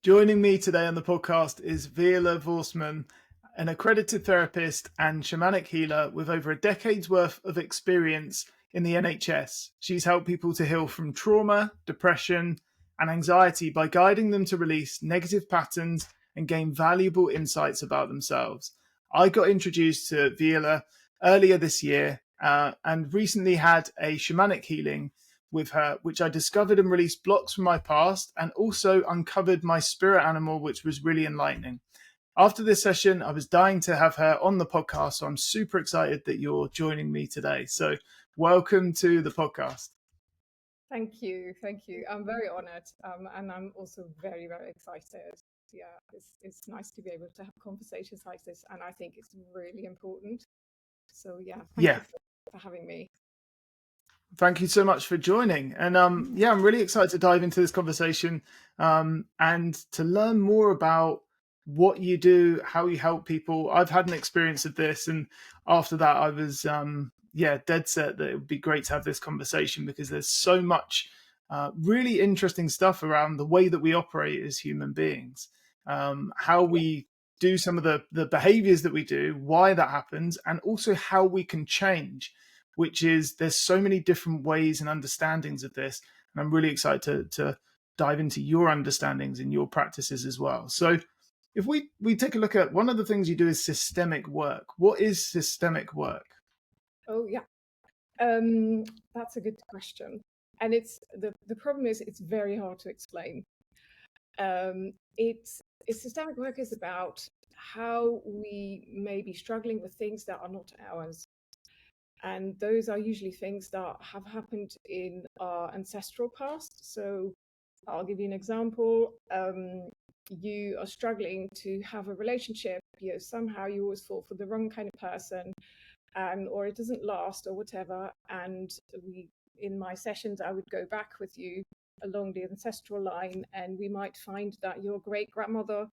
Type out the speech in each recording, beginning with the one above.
Joining me today on the podcast is Verele Vorstman, an accredited therapist and shamanic healer with over a decade's worth of experience in the NHS. She's helped people to heal from trauma, depression, and anxiety by guiding them to release negative patterns and gain valuable insights about themselves. I got introduced to Verele earlier this year and recently had a shamanic healing with her, which I discovered and released blocks from my past and also uncovered my spirit animal, which was really enlightening. After this session, I was dying to have her on the podcast, so I'm super excited that you're joining me today. So welcome to the podcast. Thank you. I'm very honored, and I'm also very, very excited. Yeah, it's nice to be able to have conversations like this, and I think it's really important. So thank you for having me. Thank you so much for joining. And I'm really excited to dive into this conversation and to learn more about what you do, how you help people. I've had an experience of this, and after that I was dead set that it would be great to have this conversation because there's so much really interesting stuff around the way that we operate as human beings, how we do some of the behaviors that we do, why that happens, and also how we can change, which is there's so many different ways and understandings of this. And I'm really excited to dive into your understandings and your practices as well. So if we take a look at one of the things you do is systemic work. What is systemic work? Oh, yeah. That's a good question. And it's the problem is it's very hard to explain. It's systemic work is about how we may be struggling with things that are not ours. And those are usually things that have happened in our ancestral past. So I'll give you an example. You are struggling to have a relationship, somehow you always fall for the wrong kind of person, or it doesn't last or whatever. And in my sessions, I would go back with you along the ancestral line, and we might find that your great grandmother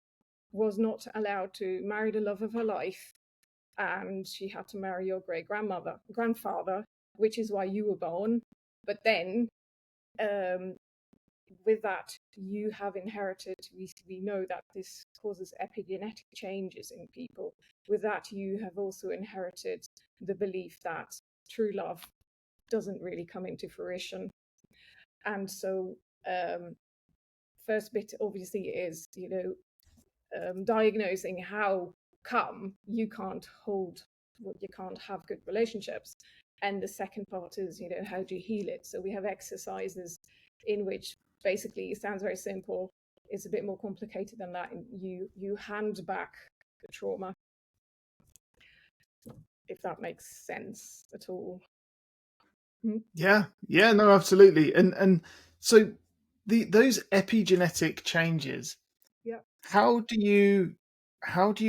was not allowed to marry the love of her life, and she had to marry your great grandfather, which is why you were born. But then with that, you have inherited, we know that this causes epigenetic changes in people. With that, you have also inherited the belief that true love doesn't really come into fruition. And so first bit obviously is, diagnosing how come you can't have good relationships. And the second part is, how do you heal it? So we have exercises in which basically it sounds very simple. It's a bit more complicated than that. You hand back the trauma, if that makes sense at all. Yeah, no, absolutely. And so those epigenetic changes, how do you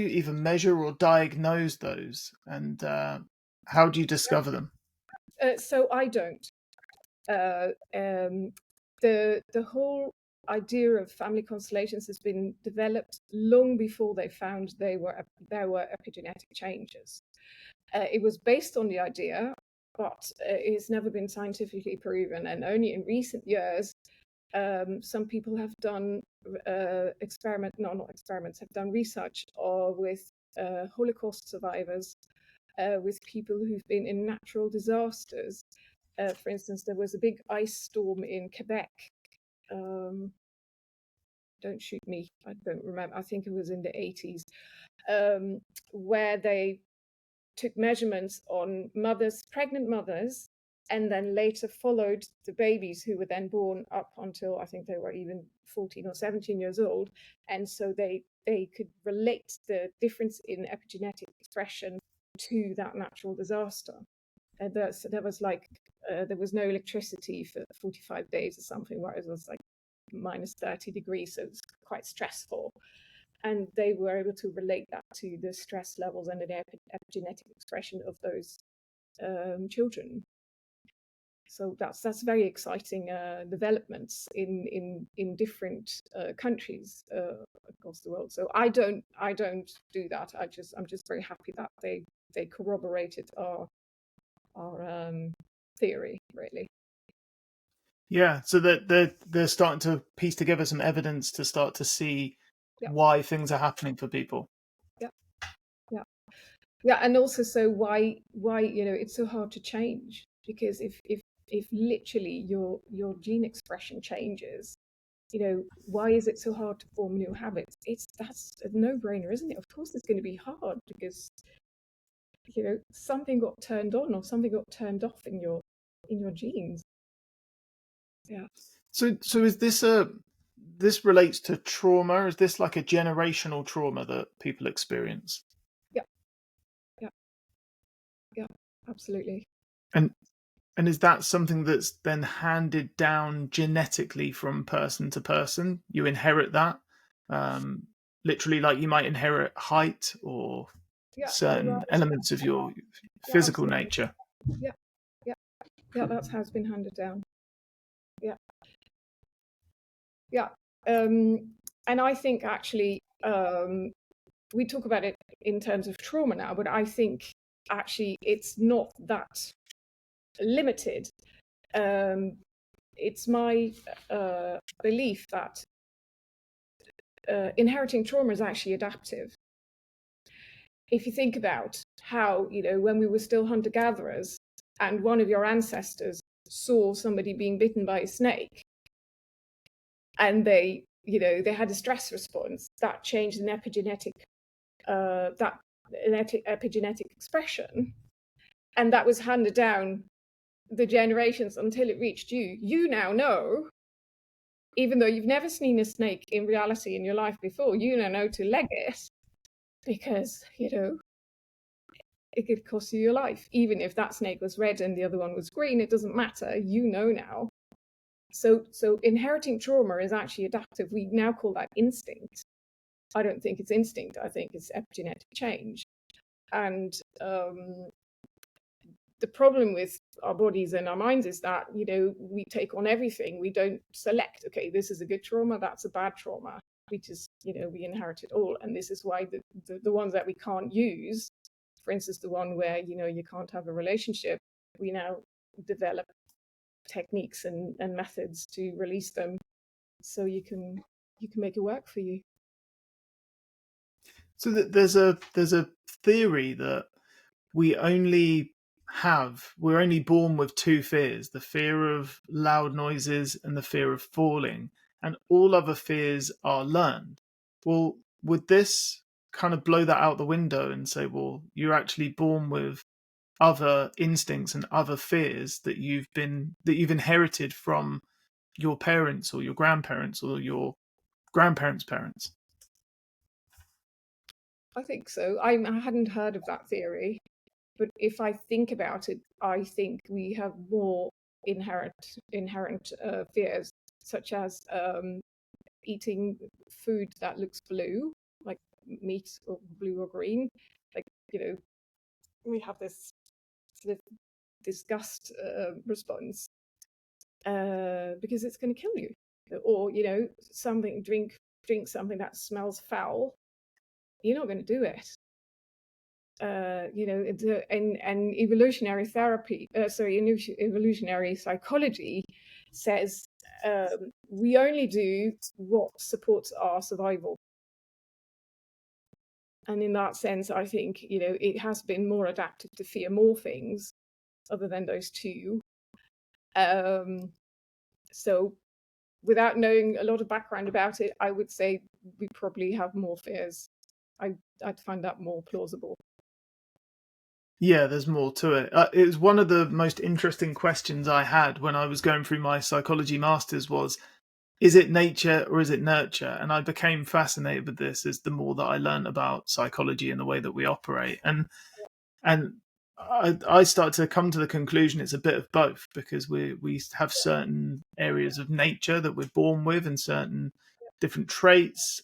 even measure or diagnose those, and how do you discover them? So I don't. The whole idea of family constellations has been developed long before they found there were epigenetic changes. It was based on the idea, but it's never been scientifically proven. And only in recent years, some people have done have done research with Holocaust survivors, with people who've been in natural disasters. For instance, there was a big ice storm in Quebec. Don't shoot me, I don't remember. I think it was in the 80s, where they took measurements on pregnant mothers, and then later followed the babies who were then born up until I think they were even 14 or 17 years old. And so they could relate the difference in epigenetic expression to that natural disaster. And there was no electricity for 45 days or something, where it was like minus 30 degrees, so it's quite stressful. And they were able to relate that to the stress levels and the epigenetic expression of those children. So that's very exciting developments in different countries across the world. So I don't do that. I'm just very happy that they corroborated our theory, really. Yeah, so that they're starting to piece together some evidence to start to see Yeah, why things are happening for people. yeah, yeah, yeah. And also, so why it's so hard to change, because if literally your gene expression changes, why is it so hard to form new habits? That's a no-brainer, isn't it? Of course it's going to be hard, because something got turned on or something got turned off in your genes. Yeah. So is this relates to trauma? Is this like a generational trauma that people experience? Yeah. Yeah. Yeah. Absolutely. And and is that something that's then handed down genetically from person to person? You inherit that, um, literally, like you might inherit height or Yeah, you're certain right. elements of your Yeah, physical absolutely. nature. Yeah. Yeah. Yeah, that's how it's been handed down. Yeah. Yeah. And I think actually, we talk about it in terms of trauma now, but I think actually it's not that limited. Um, it's my belief that inheriting trauma is actually adaptive. If you think about how, when we were still hunter gatherers and one of your ancestors saw somebody being bitten by a snake, and they had a stress response that changed an epigenetic expression, and that was handed down the generations until it reached you. You now know, even though you've never seen a snake in reality in your life before, you now know to leg it, because it could cost you your life. Even if that snake was red and the other one was green, it doesn't matter. You know now. So inheriting trauma is actually adaptive. We now call that instinct. I don't think it's instinct. I think it's epigenetic change. And the problem with our bodies and our minds is that, we take on everything. We don't select, okay, this is a good trauma, that's a bad trauma. We just, we inherit it all. And this is why the ones that we can't use, for instance, the one where, you can't have a relationship, we now develop techniques and methods to release them, so you can make it work for you. So that there's a theory that we're only born with two fears: the fear of loud noises and the fear of falling, and all other fears are learned. Well, would this kind of blow that out the window and say, well, you're actually born with other instincts and other fears that you've inherited from your parents or your grandparents or your grandparents' parents? I think so. I hadn't heard of that theory, but if I think about it, I think we have more inherent fears, such as eating food that looks blue, like meat, or blue or green. Like, we have this sort of disgust response, because it's going to kill you. Or, something, drink something that smells foul, you're not going to do it. And evolutionary therapy, evolutionary psychology says, we only do what supports our survival. And in that sense, I think, it has been more adaptive to fear more things other than those two. So without knowing a lot of background about it, I would say we probably have more fears. I'd find that more plausible. Yeah, there's more to it. It was one of the most interesting questions I had when I was going through my psychology masters was, is it nature or is it nurture? And I became fascinated with this as the more that I learned about psychology and the way that we operate. And I started to come to the conclusion it's a bit of both, because we have certain areas of nature that we're born with and certain different traits,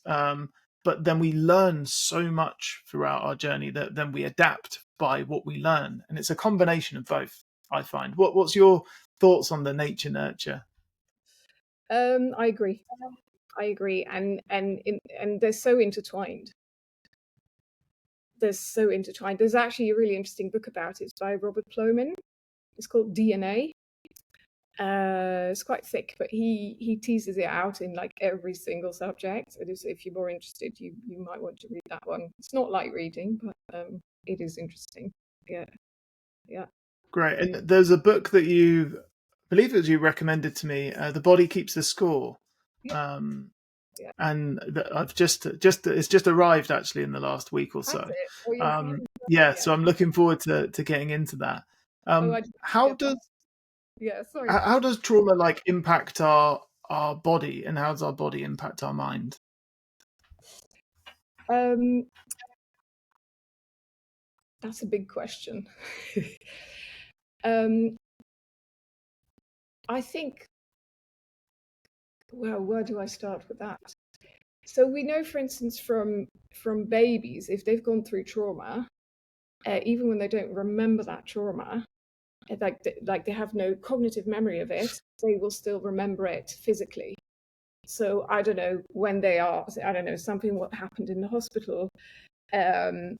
but then we learn so much throughout our journey that then we adapt by what we learn, and it's a combination of both. I find. What's your thoughts on the nature nurture? I agree. And they're so intertwined. There's actually a really interesting book about it. It's by Robert Plomin. It's called DNA. It's quite thick, but he teases it out in like every single subject. It is, if you're more interested, you might want to read that one. It's not light reading, but it is interesting. Yeah, yeah. Great. And there's a book that I believe it was you recommended to me, The Body Keeps the Score. Yeah, Um, yeah. and I've just it's just arrived actually in the last week or Has so. it? Oh, you haven't done Yeah, it yet. so I'm looking forward to getting into that. Oh, I How get that. does Yeah, sorry. how does trauma like impact our body, and how does our body impact our mind? Um, that's a big question. um, I think. Well, where do I start with that? So we know, for instance, from babies, if they've gone through trauma, even when they don't remember that trauma, like they have no cognitive memory of it, they will still remember it physically. So I don't know when they are, I don't know, something what happened in the hospital, um,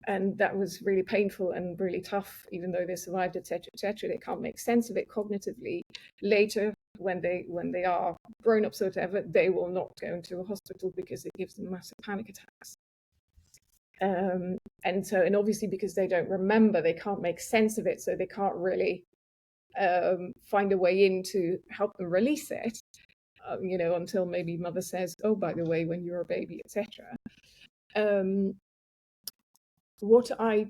and that was really painful and really tough, even though they survived, etc., etc. They can't make sense of it cognitively. Later, when they are grown ups or whatever, they will not go into a hospital because it gives them massive panic attacks. And obviously because they don't remember, they can't make sense of it, so they can't really find a way in to help them release it. Until maybe mother says, "Oh, by the way, when you're a baby," etc. Um, what I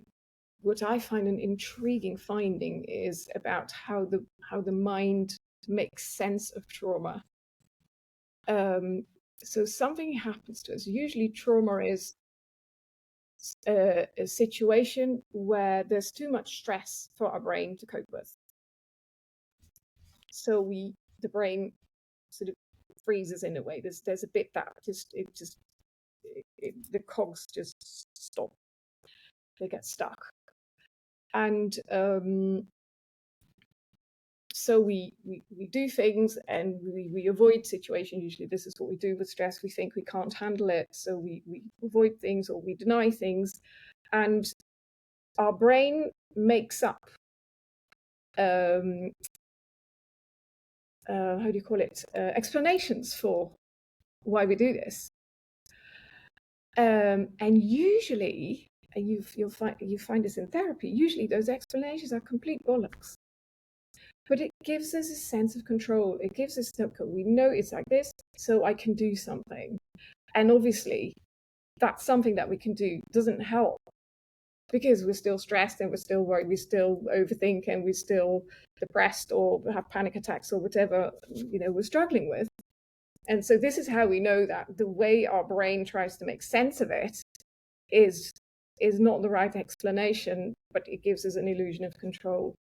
find an intriguing finding is about how the mind makes sense of trauma. So something happens to us. Usually, trauma is a situation where there's too much stress for our brain to cope with. So the brain sort of freezes in a way. There's a bit that the cogs just stop. They get stuck, and so we do things and we avoid situations. Usually this is what we do with stress. We think we can't handle it, so we avoid things or we deny things, and our brain makes up how do you call it, explanations for why we do this. And usually, and you find this in therapy, usually those explanations are complete bollocks. But it gives us a sense of control. It gives us, we know it's like this, so I can do something. And obviously, that's something that we can do doesn't help because we're still stressed and we're still worried, we still overthink, and we're still depressed or have panic attacks or whatever we're struggling with. And so this is how we know that the way our brain tries to make sense of it is not the right explanation, but it gives us an illusion of control.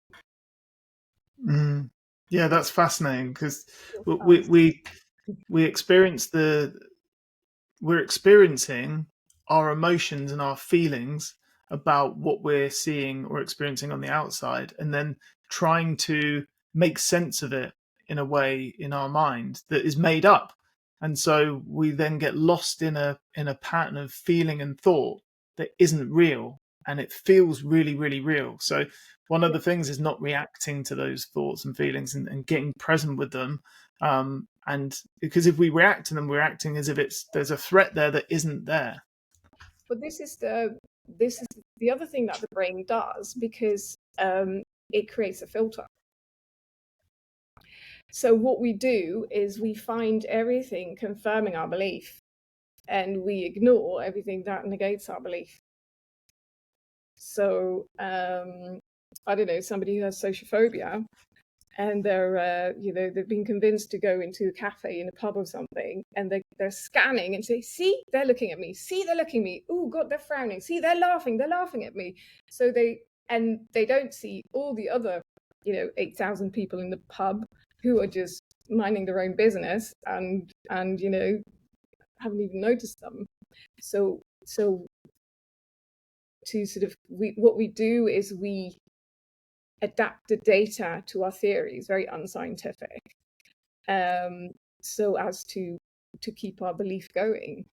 Yeah, Yeah. that's fascinating because we experience we're experiencing our emotions and our feelings about what we're seeing or experiencing on the outside, and then trying to make sense of it in a way in our mind that is made up. And so we then get lost in a pattern of feeling and thought that isn't real, and it feels really, really real. So one of Yeah. the things is not reacting to those thoughts and feelings, and getting present with them. And because if we react to them, we're acting as if there's a threat there that isn't there. But this is the other thing that the brain does, because it creates a filter. So what we do is we find everything confirming our belief, and we ignore everything that negates our belief. So I don't know, somebody who has social phobia, and they've been convinced to go into a cafe, in a pub or something, and they're scanning and say, "See, they're looking at me. See, they're looking at me. Oh God, they're frowning. See, they're laughing. They're laughing at me." So they don't see all the other 8,000 people in the pub who are just minding their own business and haven't even noticed them. So to sort of what we do is we adapt the data to our theories, very unscientific, so as to keep our belief going.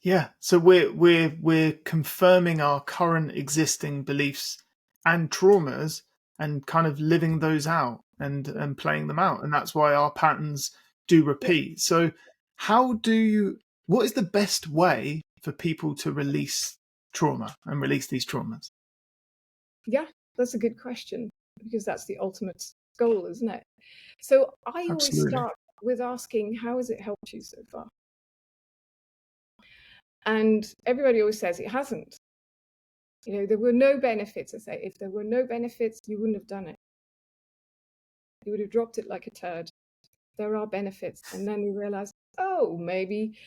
Yeah, so we're confirming our current existing beliefs and traumas and kind of living those out and playing them out. And that's why our patterns do repeat. So what is the best way for people to release trauma and release these traumas? Yeah, that's a good question, because that's the ultimate goal, isn't it? So I always Absolutely. start with asking, how has it helped you so far? And everybody always says it hasn't. There were no benefits. I say, if there were no benefits, you wouldn't have done it. You would have dropped it like a turd. There are benefits. And then you realize, oh, maybe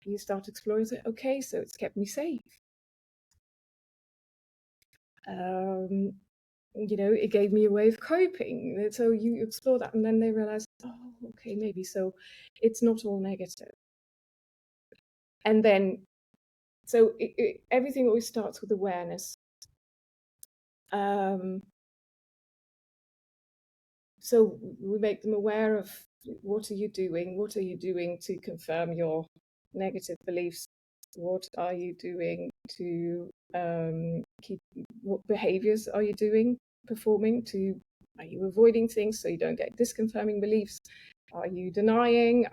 you start exploring and say, okay, so it's kept me safe. It gave me a way of coping. So you explore that, and then they realize, oh, okay, maybe so it's not all negative. And then, so everything always starts with awareness. So we make them aware of, what are you doing? What are you doing to confirm your negative beliefs? What are you doing to what behaviors are you performing are you avoiding things so you don't get disconfirming beliefs? Are you denying?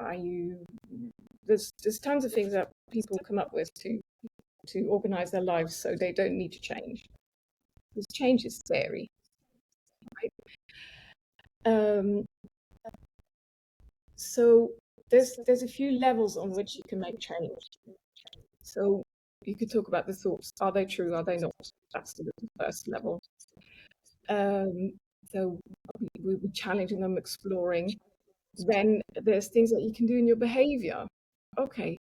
There's tons of things that people come up with to organize their lives so they don't need to change. Because change is scary, right? So there's a few levels on which you can make change. So you could talk about the thoughts. Are they true? Are they not? That's the first level. So we're challenging them, exploring. Then there's things that you can do in your behavior. Okay,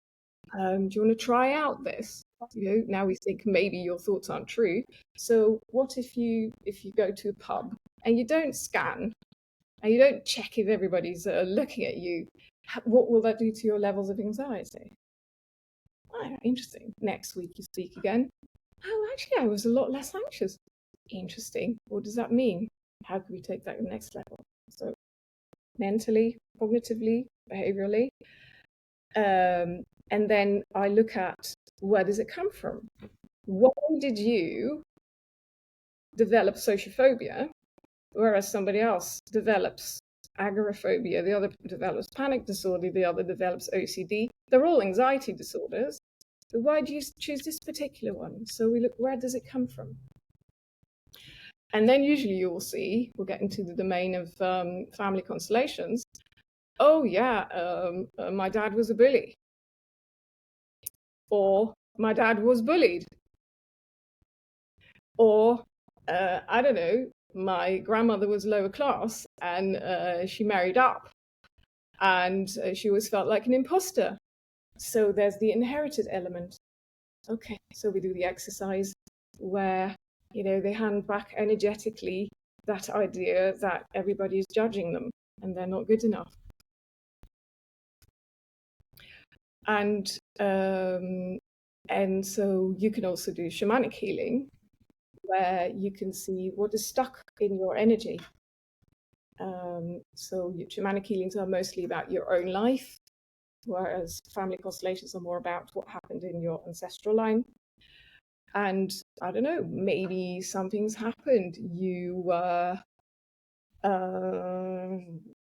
do you want to try out this? Now we think maybe your thoughts aren't true. So what if you go to a pub and you don't scan and you don't check if everybody's looking at you? What will that do to your levels of anxiety? Oh, interesting. Next week you speak again. Oh, actually, I was a lot less anxious. Interesting. What does that mean? How can we take that to the next level? So mentally, cognitively, behaviorally. And then I look at, where does it come from? Why did you develop sociophobia, whereas somebody else develops agoraphobia, the other develops panic disorder, the other develops OCD? They're all anxiety disorders. But why do you choose this particular one? So we look, where does it come from? And then usually you will see, we'll get into the domain of family constellations. Oh yeah, my dad was a bully. Or my dad was bullied. Or, I don't know, my grandmother was lower class and she married up and she always felt like an imposter. So there's the inherited element. Okay, so we do the exercise where, they hand back energetically that idea that everybody is judging them and they're not good enough. And so you can also do shamanic healing, where you can see what is stuck in your energy. So your shamanic healings are mostly about your own life, whereas family constellations are more about what happened in your ancestral line. And I don't know, maybe something's happened. You were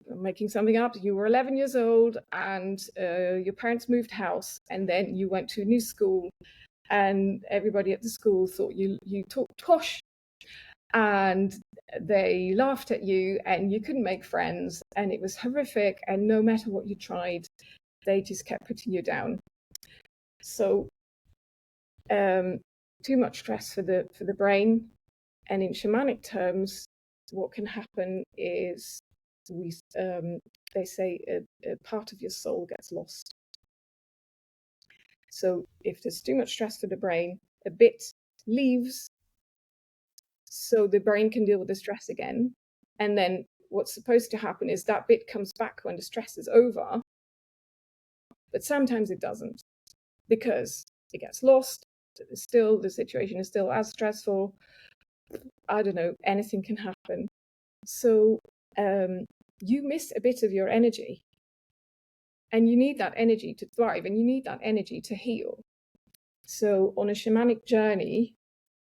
making something up. You were 11 years old and your parents moved house, and then you went to a new school, and everybody at the school thought you talked posh, and they laughed at you, and you couldn't make friends, and it was horrific. And no matter what you tried, they just kept putting you down. So too much stress for the brain. And in shamanic terms, what can happen is they say a part of your soul gets lost. So if there's too much stress for the brain, a bit leaves so the brain can deal with the stress again. And then what's supposed to happen is that bit comes back when the stress is over. But sometimes it doesn't, because it gets lost. Still, the situation is still as stressful. I don't know, anything can happen. So you miss a bit of your energy, and you need that energy to thrive, and you need that energy to heal. So on a shamanic journey,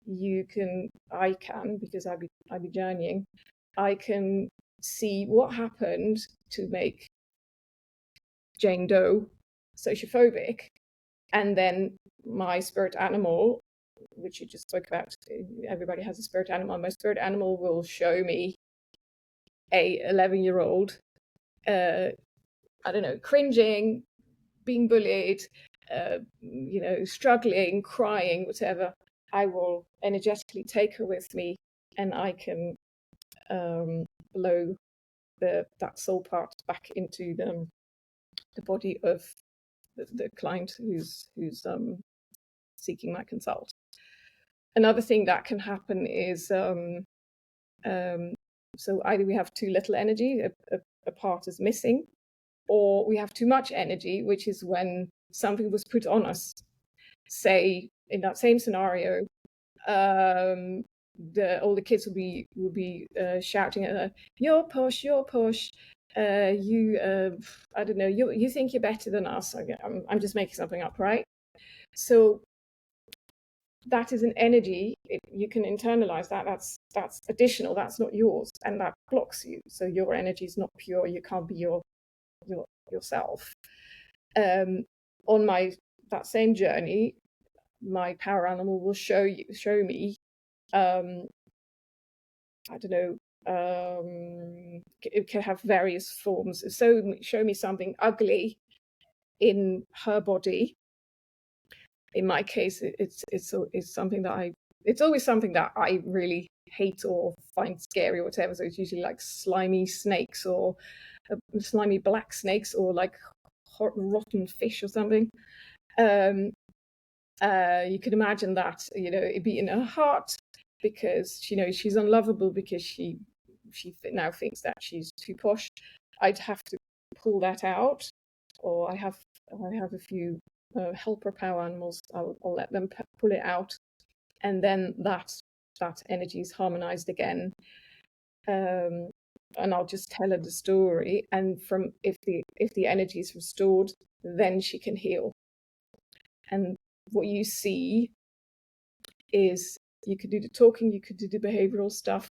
I can, because I'll be journeying, I can see what happened to make Jane Doe sociophobic, and then my spirit animal, which you just spoke about, everybody has a spirit animal. My spirit animal will show me a 11-year-old, I don't know, cringing, being bullied, struggling, crying, whatever. I will energetically take her with me, and I can blow that soul part back into the body of the client who's seeking my consult. Another thing that can happen is so either we have too little energy, a part is missing, or we have too much energy, which is when something was put on us. Say in that same scenario, all the kids will be shouting at her, "You're posh, you're posh. I don't know. You think you're better than us." I'm just making something up, right? So that is an energy. You can internalize that. That's additional. That's not yours, and that blocks you. So your energy is not pure. You can't be yourself. On that same journey, my power animal will show me. I don't know. It can have various forms. So show me something ugly in her body. In my case, it's something that it's always something that I really hate or find scary or whatever. So it's usually like slimy snakes or slimy black snakes, or like rotten fish or something. You could imagine that, it'd be in her heart, because she's unlovable, because she now thinks that she's too posh. I'd have to pull that out, or I have a few helper power animals. I'll let them pull it out, and then that energy is harmonized again. And I'll just tell her the story, and if the energy is restored, then she can heal. And what you see is, you could do the talking, you could do the behavioral stuff.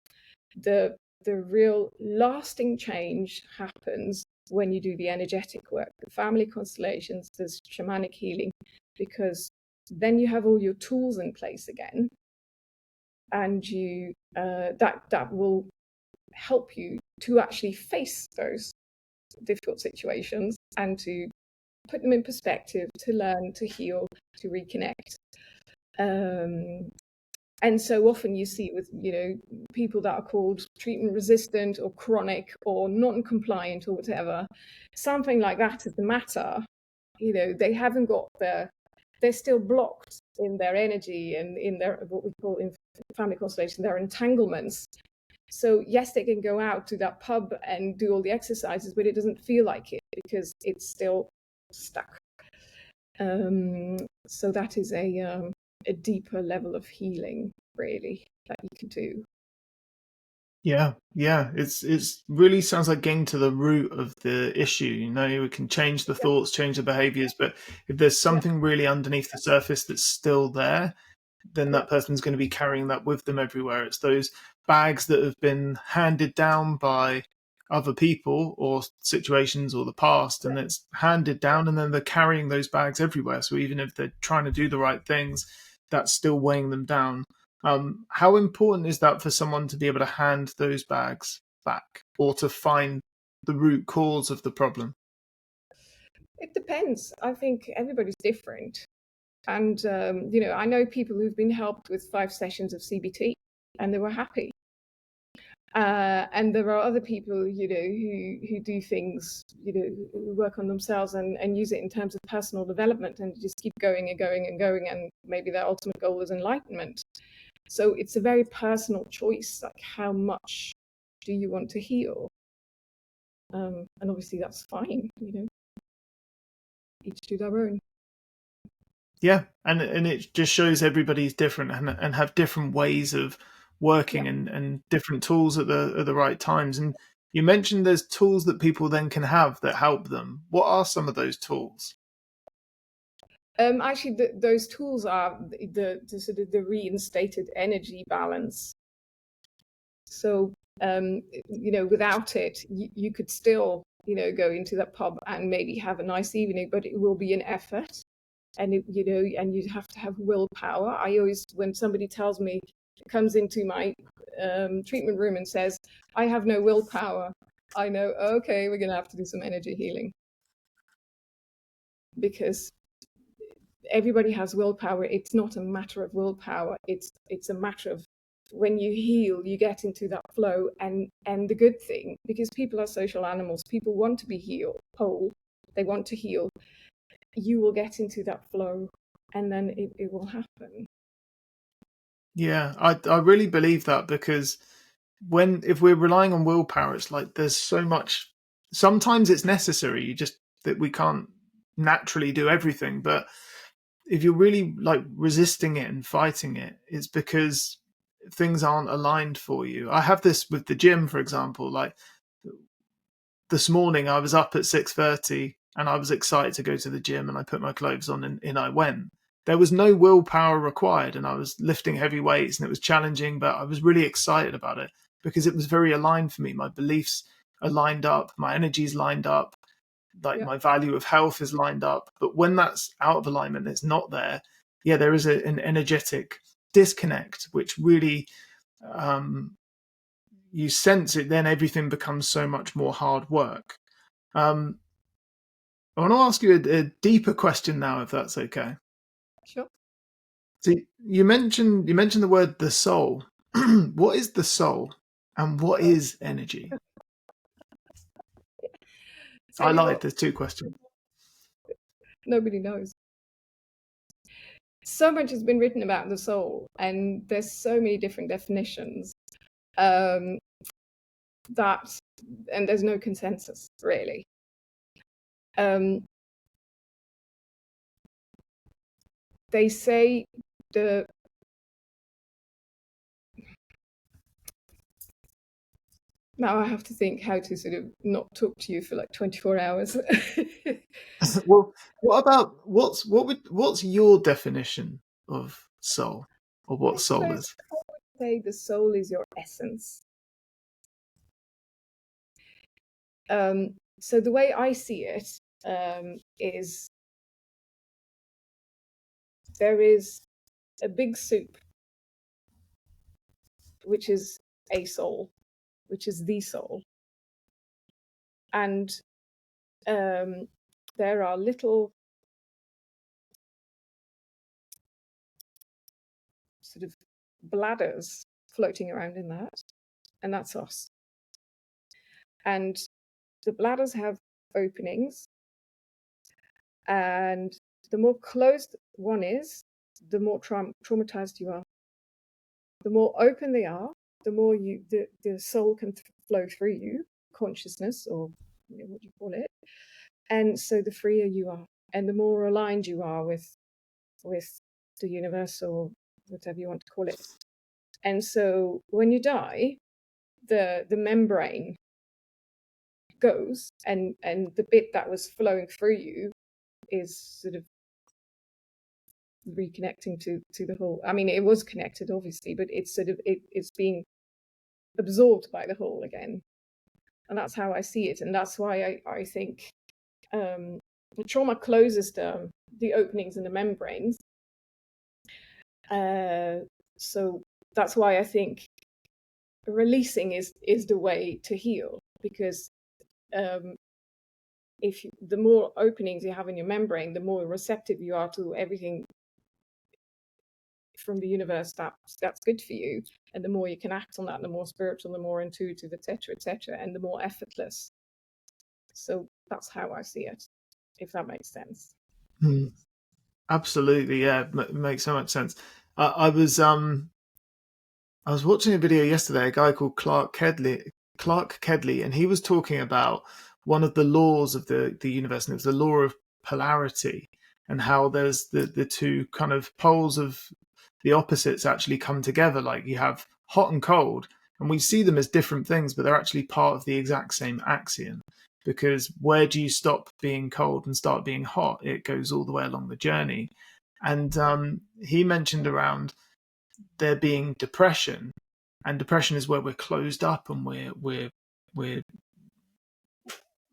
The real lasting change happens when you do the energetic work, the family constellations, there's shamanic healing, because then you have all your tools in place again, and you that will help you to actually face those difficult situations, and to put them in perspective, to learn, to heal, to reconnect. And so often you see with people that are called treatment resistant or chronic or non-compliant or whatever, something like that is the matter. They haven't got they're still blocked in their energy and in their, what we call in family constellation, their entanglements. So yes, they can go out to that pub and do all the exercises, but it doesn't feel like it, because it's still stuck. So that is a deeper level of healing, really, that you can do. Yeah, it's really sounds like getting to the root of the issue. We can change the thoughts, change the behaviors, but if there's something really underneath the surface that's still there, then that person's going to be carrying that with them everywhere. It's those bags that have been handed down by other people or situations or the past, and it's handed down, and then they're carrying those bags everywhere. So even if they're trying to do the right things, that's still weighing them down. How important is that for someone to be able to hand those bags back, or to find the root cause of the problem? It depends. I think everybody's different. And, I know people who've been helped with 5 sessions of CBT and they were happy. And there are other people, who do things, who work on themselves and use it in terms of personal development, and just keep going and going and going. And maybe their ultimate goal is enlightenment. So it's a very personal choice, like how much do you want to heal? And obviously that's fine, each to their own. Yeah, and it just shows everybody's different and have different ways of working, and different tools at the right times. And you mentioned there's tools that people then can have that help them. What are some of those tools? Actually, those tools are the sort of the reinstated energy balance. So, without it, you could still, go into that pub and maybe have a nice evening, but it will be an effort, and and you'd have to have willpower. I always, when somebody tells me, comes into my treatment room and says, "I have no willpower," I know, okay, we're going to have to do some energy healing, because everybody has willpower. It's not a matter of willpower. It's a matter of, when you heal, you get into that flow. And the good thing, because people are social animals, people want to be whole, they want to heal. You will get into that flow, and then it will happen. Yeah, I really believe that, because if we're relying on willpower, it's like there's so much. Sometimes it's necessary. You just that we can't naturally do everything, but if you're really like resisting it and fighting it, it's because things aren't aligned for you. I have this with the gym, for example. Like this morning, I was up at 6:30 and I was excited to go to the gym, and I put my clothes on and I went. There was no willpower required, and I was lifting heavy weights and it was challenging, but I was really excited about it because it was very aligned for me. My beliefs are lined up, my energy's lined up, like Yeah. my value of health is lined up. But when that's out of alignment, it's not there. Yeah, there is an energetic disconnect, which really you sense it. Then everything becomes so much more hard work. I want to ask you a deeper question now, if that's okay. Sure. So you mentioned the word the soul. What is the soul, and what is energy? I lied. There's two questions. Nobody knows. So much has been written about the soul, and there's so many different definitions, and there's no consensus, really. They say now I have to think how to sort of not talk to you for like 24 hours. Well, what's your definition of soul, or what soul is? I would say the soul is your essence. So the way I see it is, there is a big soup, which is a soul, which is the soul. And there are little sort of bladders floating around in that, and that's us. And the bladders have openings, and the more closed one is, the more traumatized you are. The more open they are, the more the soul can flow through you, consciousness, or what you call it. And so the freer you are, and the more aligned you are with the universe, or whatever you want to call it. And so when you die, the membrane goes, and the bit that was flowing through you is sort of reconnecting to the whole. I mean, it was connected, obviously, but it's sort of it's being absorbed by the whole again. And that's how I see it. And that's why I think the trauma closes the openings in the membranes. So that's why I think releasing is the way to heal, because the more openings you have in your membrane, the more receptive you are to everything from the universe that's good for you, and the more you can act on that, the more spiritual, the more intuitive, etc., and the more effortless. So that's how I see it, if that makes sense. Absolutely, yeah, it makes so much sense. I was watching a video yesterday, a guy called Clark Kedley, and he was talking about one of the laws of the universe, and it was the law of polarity, and how there's the two kind of poles of the opposites actually come together. Like you have hot and cold, and we see them as different things, but they're actually part of the exact same axiom. because where do you stop being cold and start being hot? It goes all the way along the journey. And he mentioned around there being depression, and depression is where we're closed up and we're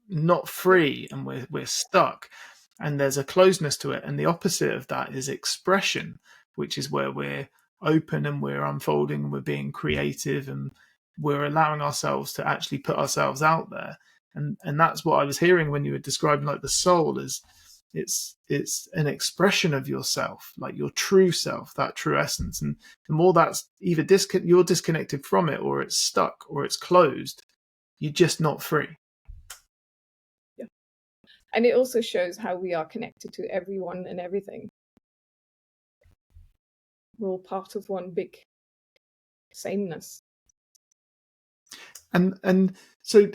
not Yeah. free and we're stuck, and there's a closeness to it. And the opposite of that is expression, which is where we're open and we're unfolding and we're being creative and we're allowing ourselves to actually put ourselves out there. And that's what I was hearing when you were describing like the soul is it's an expression of yourself, like your true self, that true essence. And the more that's either you're disconnected from it, or it's stuck, or it's closed, you're just not free. Yeah. And it also shows how we are connected to everyone and everything. We're all part of one big sameness. And so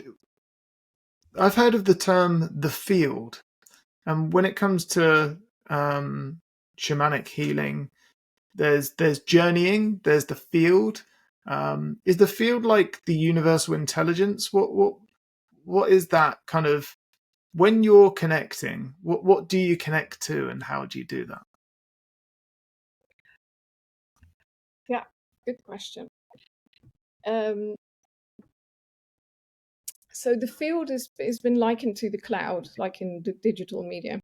I've heard of the term the field, and when it comes to shamanic healing, there's journeying, there's the field. Is the field like the universal intelligence? What is that kind of when you're connecting? What do you connect to, and how do you do that? Yeah, good question. So the field has been likened to the cloud, like in the digital media.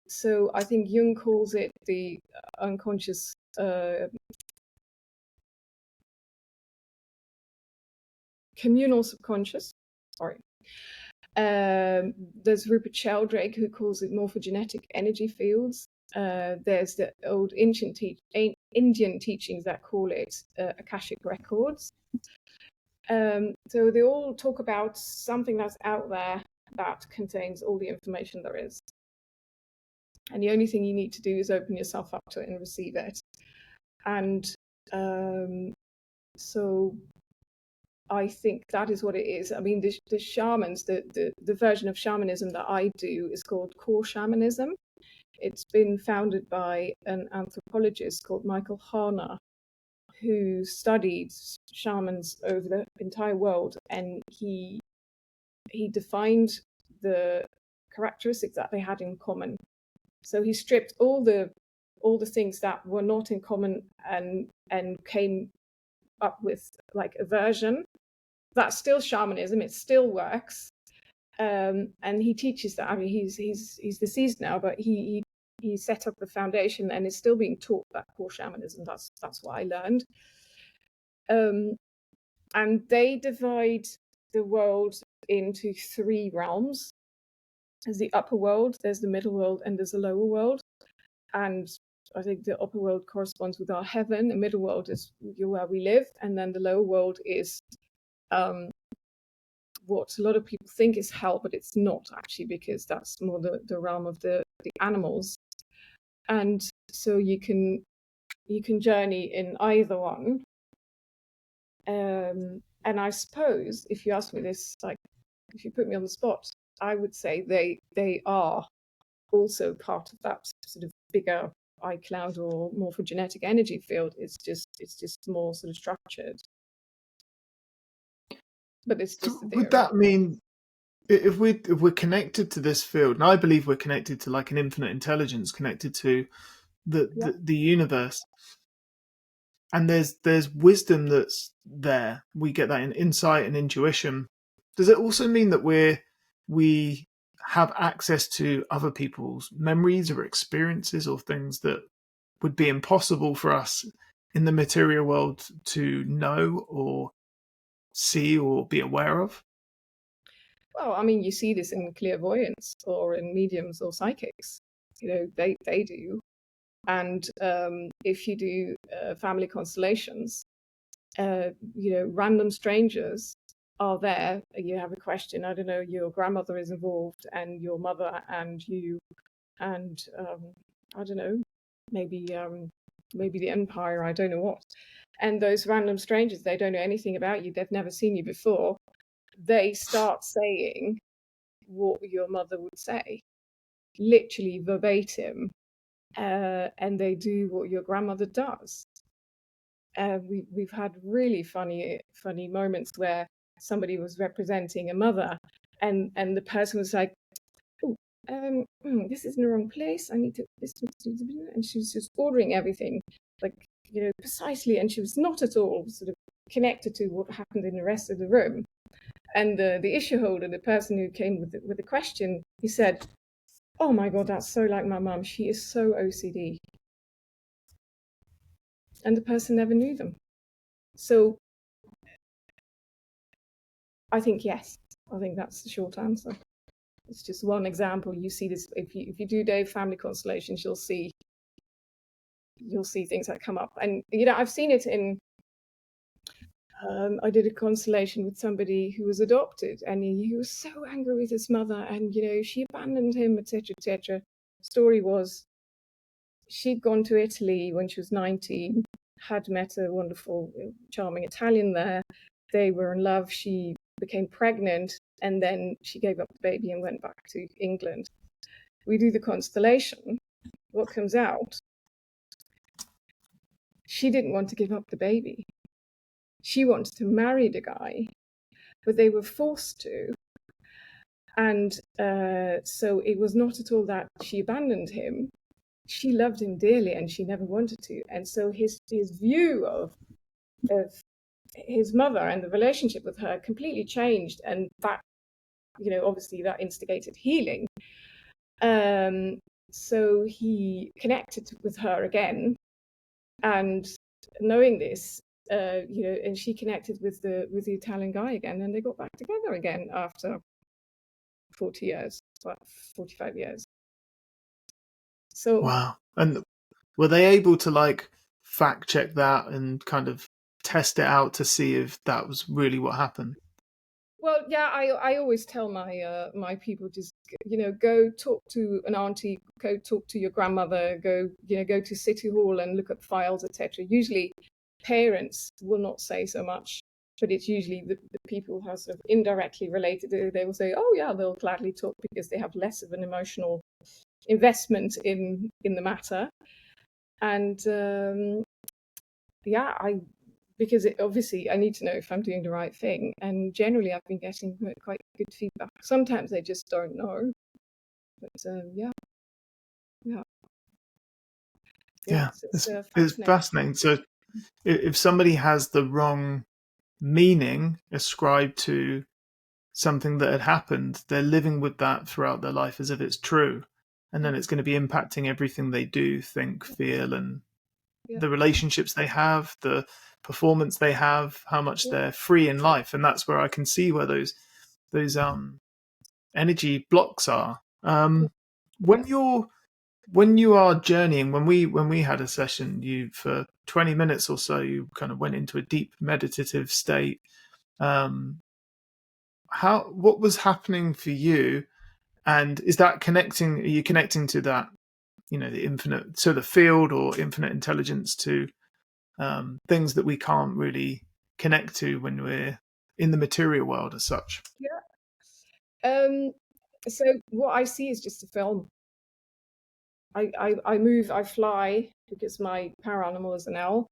So I think Jung calls it the unconscious communal subconscious. Sorry. There's Rupert Sheldrake who calls it morphogenetic energy fields. There's the old Indian teachings that call it Akashic records. So they all talk about something that's out there that contains all the information there is. And the only thing you need to do is open yourself up to it and receive it. And so I think that is what it is. I mean, the shamans, the version of shamanism that I do is called core shamanism. It's been founded by an anthropologist called Michael Harner, who studied shamans over the entire world, and he defined the characteristics that they had in common. So he stripped all the things that were not in common and came up with like a version that's still shamanism. It still works, and he teaches that. I mean, he's deceased now, but he set up the foundation and is still being taught that core shamanism. That's what I learned. And they divide the world into three realms. There's the upper world, there's the middle world, and there's the lower world. And I think the upper world corresponds with our heaven. The middle world is where we live, and then the lower world is what a lot of people think is hell, but it's not actually, because that's more the realm of the animals. And so you can journey in either one. And I suppose if you ask me this, like if you put me on the spot, I would say they are also part of that sort of bigger iCloud or morphogenetic energy field. It's just more sort of structured. But it's just So would that mean if we're connected to this field, and I believe we're connected to like an infinite intelligence, connected to the universe, and there's wisdom that's there, we get that in insight and intuition. Does it also mean that we have access to other people's memories or experiences or things that would be impossible for us in the material world to know or see or be aware of? Well, I mean, you see this in clairvoyance or in mediums or psychics. You know, they do. And if you do family constellations, random strangers are there. You have a question, I don't know, your grandmother is involved and your mother and you, and I don't know, maybe the empire, I don't know what. And those random strangers, they don't know anything about you. They've never seen you before. They start saying what your mother would say, literally verbatim. And they do what your grandmother does. We've had really funny moments where somebody was representing a mother, and the person was like, oh, this is in the wrong place. I need to this, and she was just ordering everything like, precisely, and she was not at all sort of connected to what happened in the rest of the room. And the issue holder, the person who came with the question, he said, "Oh my God, that's so like my mum. She is so OCD." And the person never knew them. So I think yes. I think that's the short answer. It's just one example. You see this if you do Dave family constellations, you'll see things that come up. And I've seen it in. I did a constellation with somebody who was adopted, and he was so angry with his mother, and she abandoned him, etc., etc. Story was, she'd gone to Italy when she was 19, had met a wonderful, charming Italian there. They were in love. She became pregnant, and then she gave up the baby and went back to England. We do the constellation. What comes out? She didn't want to give up the baby. She wanted to marry the guy, but they were forced to. And so it was not at all that she abandoned him. She loved him dearly, and she never wanted to. And so his view of his mother and the relationship with her completely changed, and that, obviously that instigated healing. So he connected with her again, and knowing this, and she connected with the Italian guy again, and they got back together again after 40 years, 45 years. So wow. And were they able to fact check that and kind of test it out to see if that was really what happened? well, yeah, I always tell my people, just go talk to an auntie, go talk to your grandmother, go to City Hall and look at files, etc. Usually parents will not say so much, but it's usually the people who are sort of indirectly related. They will say, oh yeah, they'll gladly talk because they have less of an emotional investment in the matter. And because obviously I need to know if I'm doing the right thing, and generally I've been getting quite good feedback. Sometimes they just don't know, but It's fascinating. So if somebody has the wrong meaning ascribed to something that had happened, they're living with that throughout their life as if it's true, and then it's going to be impacting everything they do, think, feel, and the relationships they have, the performance they have, how much they're free in life. And that's where I can see where those energy blocks are. When you are journeying, when we had a session, you for 20 minutes or so, you kind of went into a deep meditative state. What was happening for you, and is that connecting? Are you connecting to that, the infinite, so the field or infinite intelligence, to things that we can't really connect to when we're in the material world as such? So what I see is just a film. I move, I fly, because my power animal is an owl.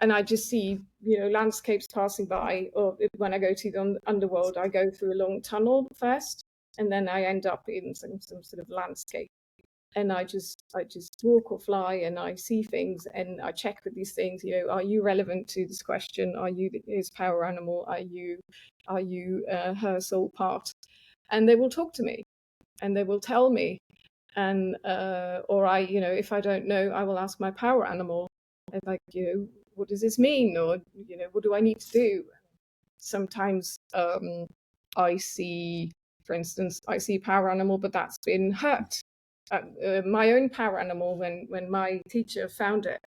And I just see, landscapes passing by, or when I go to the underworld, I go through a long tunnel first, and then I end up in some sort of landscape. And I just walk or fly, and I see things, and I check with these things. Are you relevant to this question? Are you his power animal? Are you her soul part? And they will talk to me, and they will tell me, and or I, if I don't know, I will ask my power animal, like, what does this mean, or what do I need to do? Sometimes I see, for instance, I see power animal, but that's been hurt. My own power animal, when my teacher found it,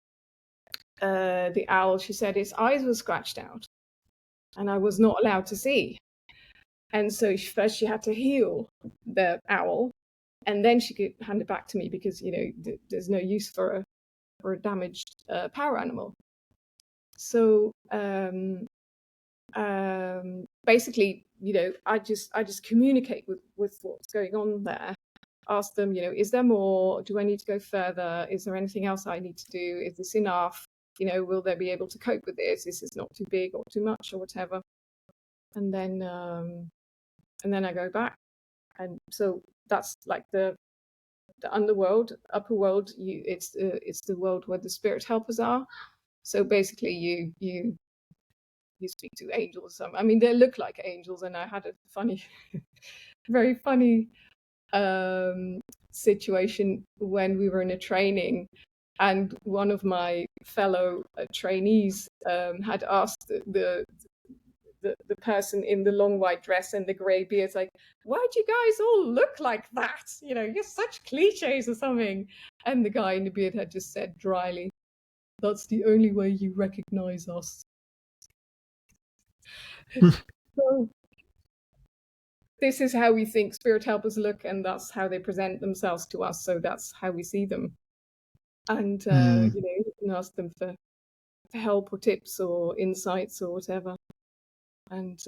the owl, she said its eyes were scratched out, and I was not allowed to see. And so first she had to heal the owl, and then she could hand it back to me, because there's no use for a damaged power animal. So basically, I just communicate with what's going on there. Ask them, is there more? Do I need to go further? Is there anything else I need to do? Is this enough? will they be able to cope with this? This is not too big or too much or whatever. And then I go back. And so that's like the underworld. Upper world, it's the world where the spirit helpers are. So basically you speak to angels. I mean, they look like angels. And I had a funny very funny situation when we were in a training, and one of my fellow trainees had asked the person in the long white dress and the grey beard, like, why do you guys all look like that? You're such cliches or something. And the guy in the beard had just said dryly, that's the only way you recognize us. So this is how we think spirit helpers look, and that's how they present themselves to us. So that's how we see them. And you can ask them for help or tips or insights or whatever. And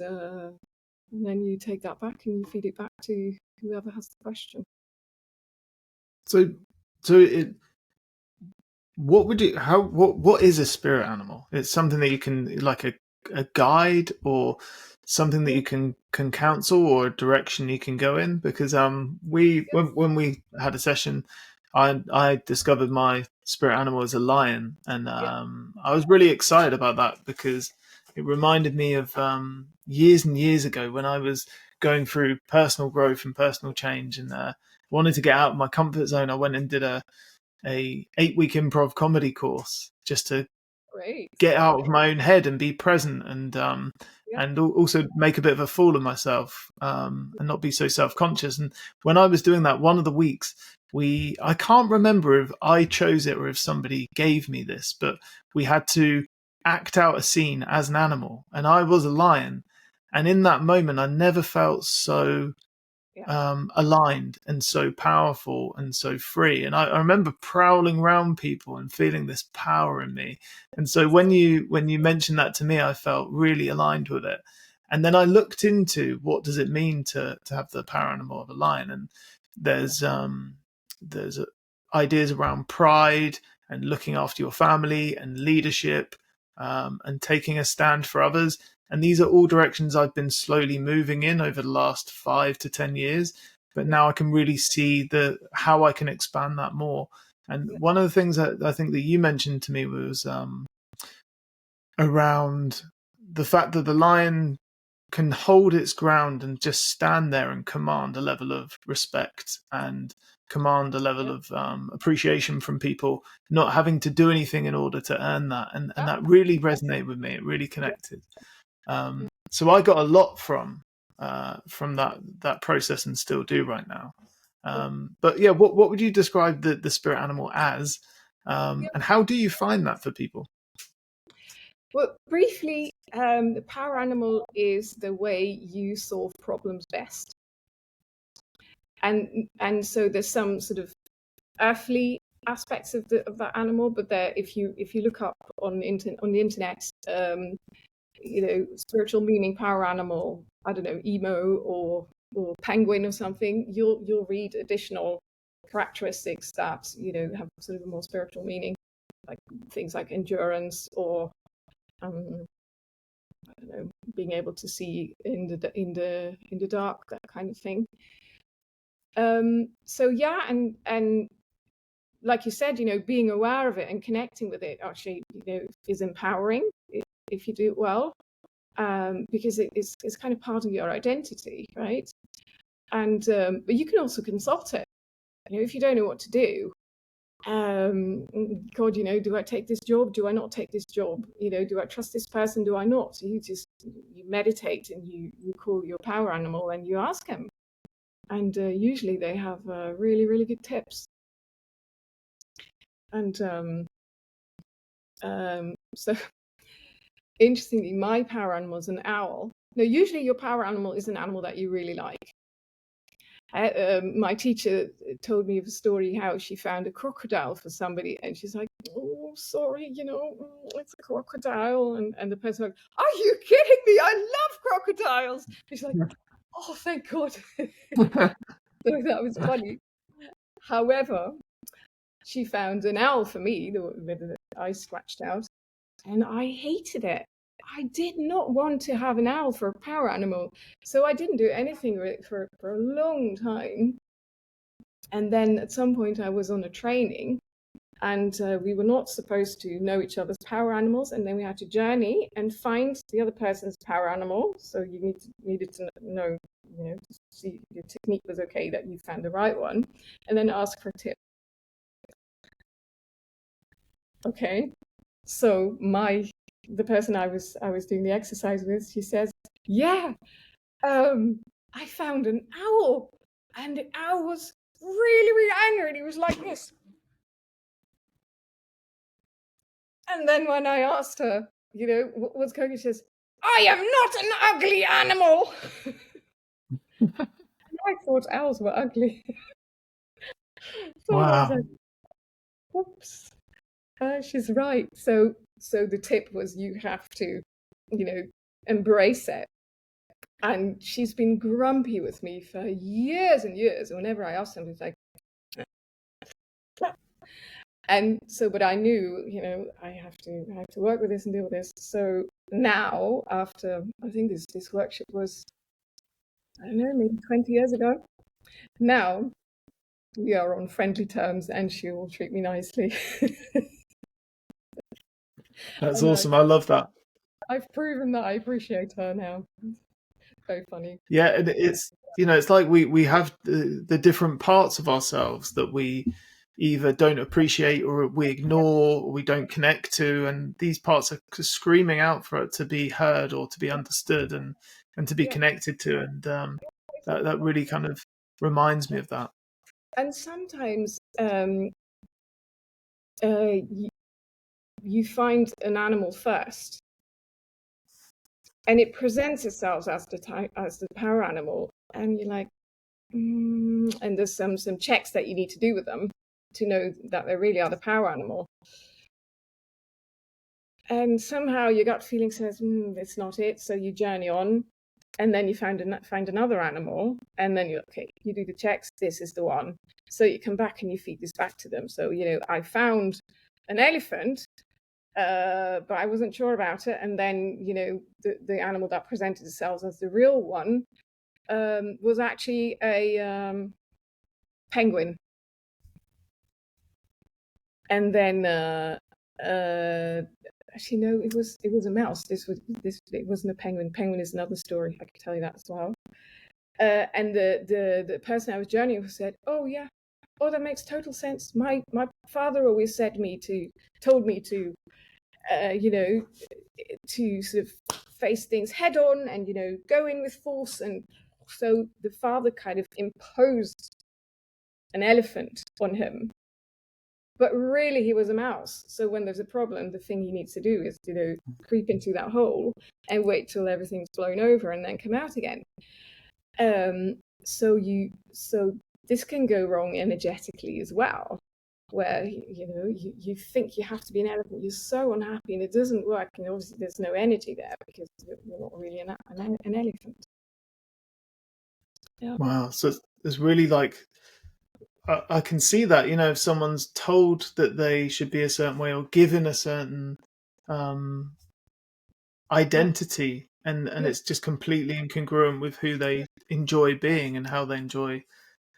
then you take that back and you feed it back to whoever has the question. So what is a spirit animal? It's something that you can, like a guide, or something that you can counsel, or a direction you can go in? Because when we had a session, I discovered my spirit animal as a lion, and I was really excited about that, because it reminded me of years and years ago when I was going through personal growth and personal change, and wanted to get out of my comfort zone. I went and did a 8-week improv comedy course just to get out of my own head and be present, and also make a bit of a fool of myself, and not be so self-conscious. And when I was doing that, one of the weeks, I can't remember if I chose it or if somebody gave me this, but we had to act out a scene as an animal, and I was a lion. And in that moment, I never felt so aligned and so powerful and so free. And I remember prowling around people and feeling this power in me. And so when you mentioned that to me, I felt really aligned with it. And then I looked into, what does it mean to have the power animal of a lion? And there's ideas around pride and looking after your family and leadership, and taking a stand for others. And these are all directions I've been slowly moving in over the last 5 to 10 years. But now I can really see how I can expand that more. And one of the things that I think that you mentioned to me was around the fact that the lion can hold its ground and just stand there and command a level of respect and command a level of appreciation from people, not having to do anything in order to earn that. And that really resonated with me. It really connected. So I got a lot from that process, and still do right now. But yeah, what would you describe the spirit animal as, and how do you find that for people? Well, briefly, the power animal is the way you solve problems best. And so there's some sort of earthly aspects of that animal, but if you look up on the internet, spiritual meaning power animal, I don't know, emo or penguin or something, you'll read additional characteristics that have sort of a more spiritual meaning, like things like endurance, or I don't know, being able to see in the dark, that kind of thing. So yeah, and like you said, being aware of it and connecting with it actually, is empowering if you do it well, because it's kind of part of your identity, right? And but you can also consult it. If you don't know what to do, God, do I take this job? Do I not take this job? Do I trust this person? Do I not? So you meditate and you call your power animal and you ask them, and usually they have really, really good tips. And so interestingly, my power animal is an owl. Now, usually your power animal is an animal that you really like. My teacher told me of a story how she found a crocodile for somebody, and she's like, "Oh, sorry, it's a crocodile." And the person like, "Are you kidding me? I love crocodiles." She's like, "Oh, thank God." So that was funny. However, she found an owl for me with the eyes scratched out, and I hated it. I did not want to have an owl for a power animal, so I didn't do anything with it for a long time. And then at some point I was on a training, and we were not supposed to know each other's power animals, and then we had to journey and find the other person's power animal. So you needed to know, to see if your technique was okay, that you found the right one, and then ask for a tip. Okay, so the person I was doing the exercise with, she says, "Yeah, I found an owl, and the owl was really, really angry, and he was like this." And then when I asked her, what's going on, she says, "I am not an ugly animal." I thought owls were ugly. So I was Wow. like, whoops, she's right. So the tip was, you have to, embrace it. And she's been grumpy with me for years and years. Whenever I asked something, it's like, and so, but I knew, I have to work with this and deal with this. So now, after, I think this workshop was, I don't know, maybe 20 years ago. Now we are on friendly terms, and she will treat me nicely. That's And awesome. I love that. I've proven that I appreciate her now. Very funny. Yeah, and it's like we have the different parts of ourselves that we either don't appreciate or we ignore or we don't connect to, and these parts are screaming out for it to be heard or to be understood and to be Yeah, connected to, and that really kind of reminds me of that. and sometimes you find an animal first, and it presents itself as the power animal, and you're like, and there's some checks that you need to do with them to know that they really are the power animal. And somehow your gut feeling says, it's not it. So you journey on, and then you find another animal, and then you do the checks. This is the one. So you come back and you feed this back to them. So I found an elephant, but I wasn't sure about it. And then the animal that presented itself as the real one was actually a penguin. And then actually, no, it was a mouse. It wasn't a penguin. Penguin is another story. I could tell you that as well. And the person I was journeying with said, "Oh yeah, oh, that makes total sense. My father always told me to to sort of face things head on and go in with force." And so the father kind of imposed an elephant on him, but really he was a mouse. So when there's a problem, the thing he needs to do is creep into that hole and wait till everything's blown over and then come out again. So this can go wrong energetically as well, where you think you have to be an elephant, you're so unhappy, and it doesn't work, and obviously there's no energy there because you're not really an elephant. Yeah. Wow. So it's really like I can see that, if someone's told that they should be a certain way or given a certain identity, and Yeah. it's just completely incongruent with who they enjoy being and how they enjoy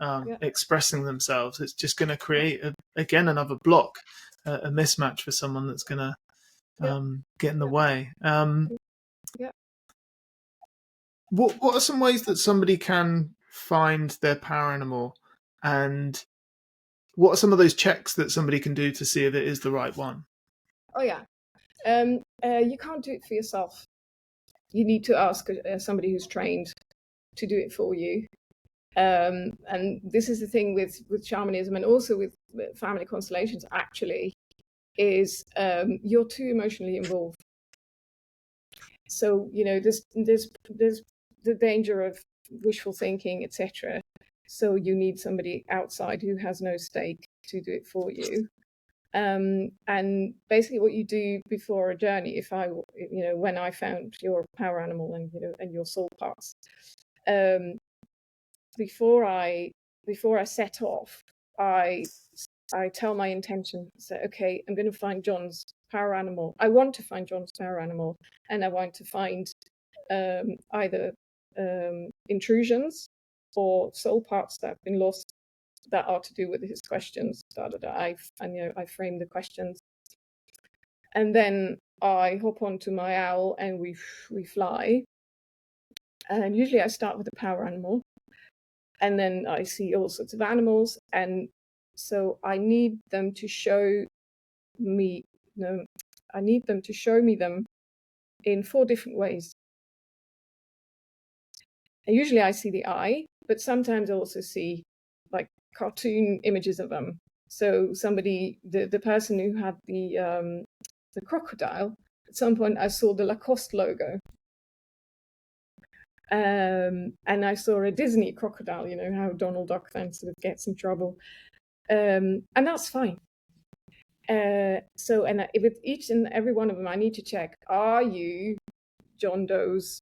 Yeah. expressing themselves, it's just going to create again another block, a mismatch for someone that's going to Yeah. get in the way. Yeah. What are some ways that somebody can find their power animal, and what are some of those checks that somebody can do to see if it is the right one? Oh yeah. You can't do it for yourself. You need to ask somebody who's trained to do it for you. And this is the thing with shamanism, and also with family constellations, actually, is you're too emotionally involved. So there's the danger of wishful thinking, etc. So you need somebody outside who has no stake to do it for you. And basically what you do before a journey, when I found your power animal and your soul parts, before I set off, I tell my intention. So, okay, I'm going to find Jon's power animal. I want to find Jon's power animal, and I want to find either intrusions or soul parts that have been lost that are to do with his questions. I frame the questions, and then I hop onto my owl and we fly. And usually I start with a power animal, and then I see all sorts of animals, and so I need them to show me. No, I need them to show me them in 4 different ways. And usually I see the eye, but sometimes I also see like cartoon images of them. So somebody, the person who had the crocodile, at some point I saw the Lacoste logo. And I saw a Disney crocodile, you know, how Donald Duck then sort of gets in trouble. And that's fine. With each and every one of them, I need to check, are you John Doe's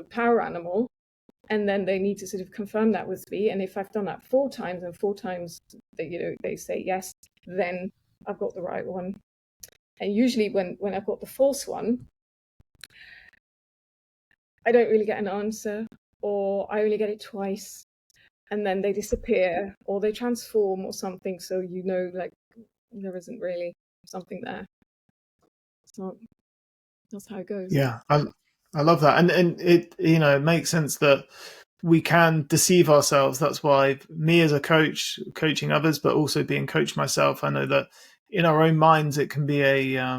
power animal? And then they need to sort of confirm that with me. And if I've done that 4 times and 4 times they say yes, then I've got the right one. And usually when I've got the false one, I don't really get an answer, or I only get it twice, and then they disappear or they transform or something. So, you know, like there isn't really something there. So that's how it goes. Yeah, I love that, and it, you know, it makes sense that we can deceive ourselves. That's why me as a coach, coaching others, but also being coached myself, I know that in our own minds it can be a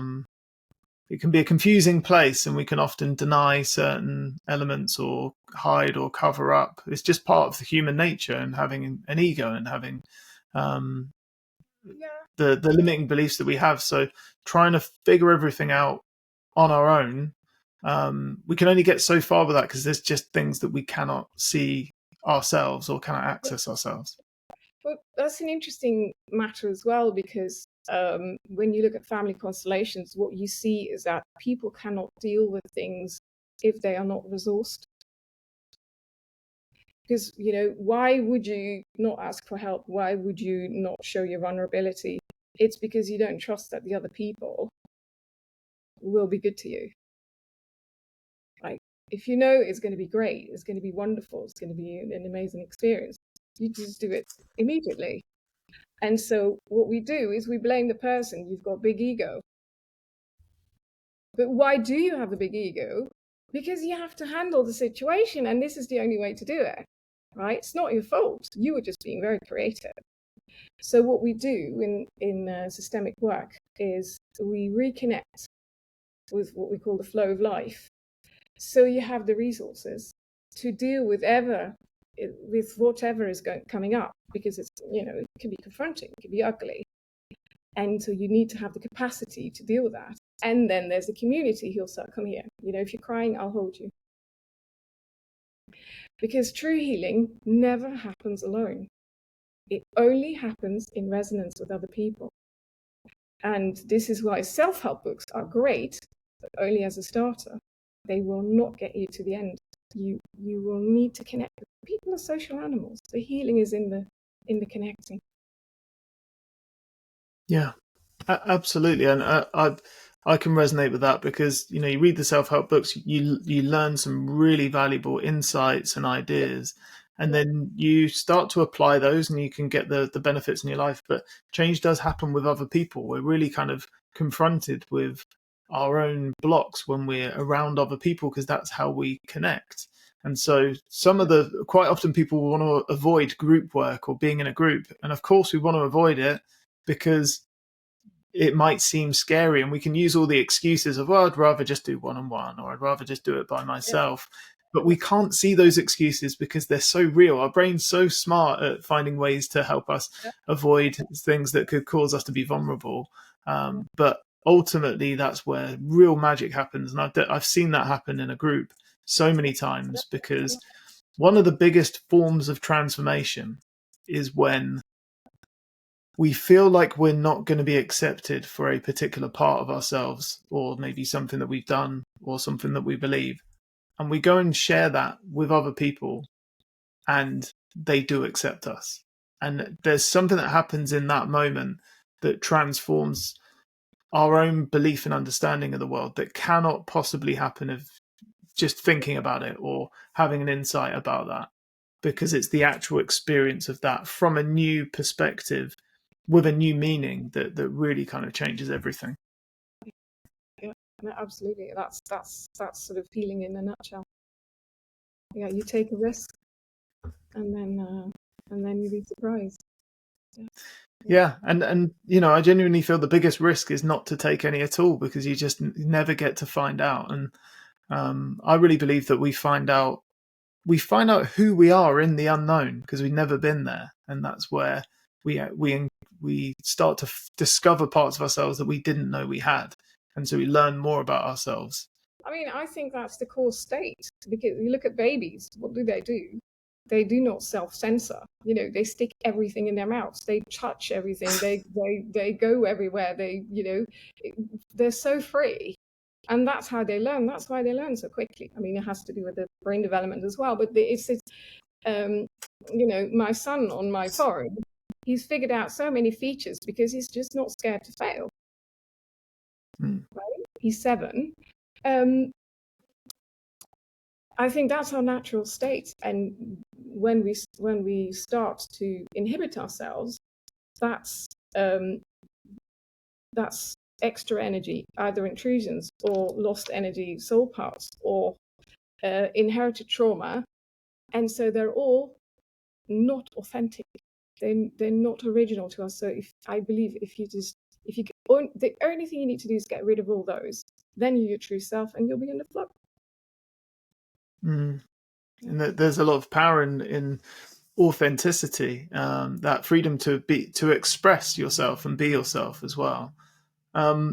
confusing place, and we can often deny certain elements or hide or cover up. It's just part of the human nature, and having an ego and having the limiting beliefs that we have. So trying to figure everything out on our own, we can only get so far with that, because there's just things that we cannot see ourselves or cannot access ourselves. Well, that's an interesting matter as well, because when you look at family constellations, what you see is that people cannot deal with things if they are not resourced. Because, you know, why would you not ask for help? Why would you not show your vulnerability? It's because you don't trust that the other people will be good to you. Like, if you know it's going to be great, it's going to be wonderful, it's going to be an amazing experience, you just do it immediately. And so what we do is we blame the person. You've got a big ego. But why do you have a big ego? Because you have to handle the situation, and this is the only way to do it, right? It's not your fault. You were just being very creative. So what we do in systemic work is we reconnect with what we call the flow of life. So you have the resources to deal with whatever is coming up, because it's, you know, it can be confronting, it can be ugly. And so you need to have the capacity to deal with that. And then there's the community who'll start, come here. You know, if you're crying, I'll hold you. Because true healing never happens alone. It only happens in resonance with other people. And this is why self-help books are great, but only as a starter. They will not get you to the end. You will need to connect. People are social animals. The healing is in the connecting. Yeah, absolutely, and I can resonate with that, because, you know, you read the self-help books, you learn some really valuable insights and ideas, and then you start to apply those, and you can get the benefits in your life. But change does happen with other people. We're really kind of confronted with our own blocks when we're around other people, because that's how we connect. And so quite often people want to avoid group work or being in a group, and of course we want to avoid it because it might seem scary, and we can use all the excuses of, well, I'd rather just do one-on-one, or I'd rather just do it by myself. But we can't see those excuses because they're so real. Our brain's so smart at finding ways to help us avoid things that could cause us to be vulnerable. But ultimately, that's where real magic happens. And I've seen that happen in a group so many times, because one of the biggest forms of transformation is when we feel like we're not going to be accepted for a particular part of ourselves, or maybe something that we've done or something that we believe. And we go and share that with other people, and they do accept us. And there's something that happens in that moment that transforms our own belief and understanding of the world that cannot possibly happen of just thinking about it or having an insight about that, because it's the actual experience of that from a new perspective with a new meaning that really kind of changes everything. Yeah, no, absolutely. That's sort of healing in a nutshell. Yeah, you take a risk, and then you be surprised. Yeah, and you know, I genuinely feel the biggest risk is not to take any at all, because you just never get to find out. And I really believe that we find out who we are in the unknown, because we've never been there, and that's where we start to discover parts of ourselves that we didn't know we had, and so we learn more about ourselves. I mean, I think that's the core state, because you look at babies, what do? They do not self-censor. You know, they stick everything in their mouths. They touch everything. They go everywhere. They're so free, and that's how they learn. That's why they learn so quickly. I mean, it has to do with the brain development as well. But you know, my son on my phone, he's figured out so many features because he's just not scared to fail. Mm. Right? He's 7. I think that's our natural state, and when we start to inhibit ourselves, that's extra energy, either intrusions or lost energy, soul parts, or inherited trauma, and so they're all not authentic. They're not original to us. So I believe the only thing you need to do is get rid of all those, then you're your true self, and you'll be in the flow. Mm. And there's a lot of power in authenticity, that freedom to express yourself and be yourself as well. Yeah.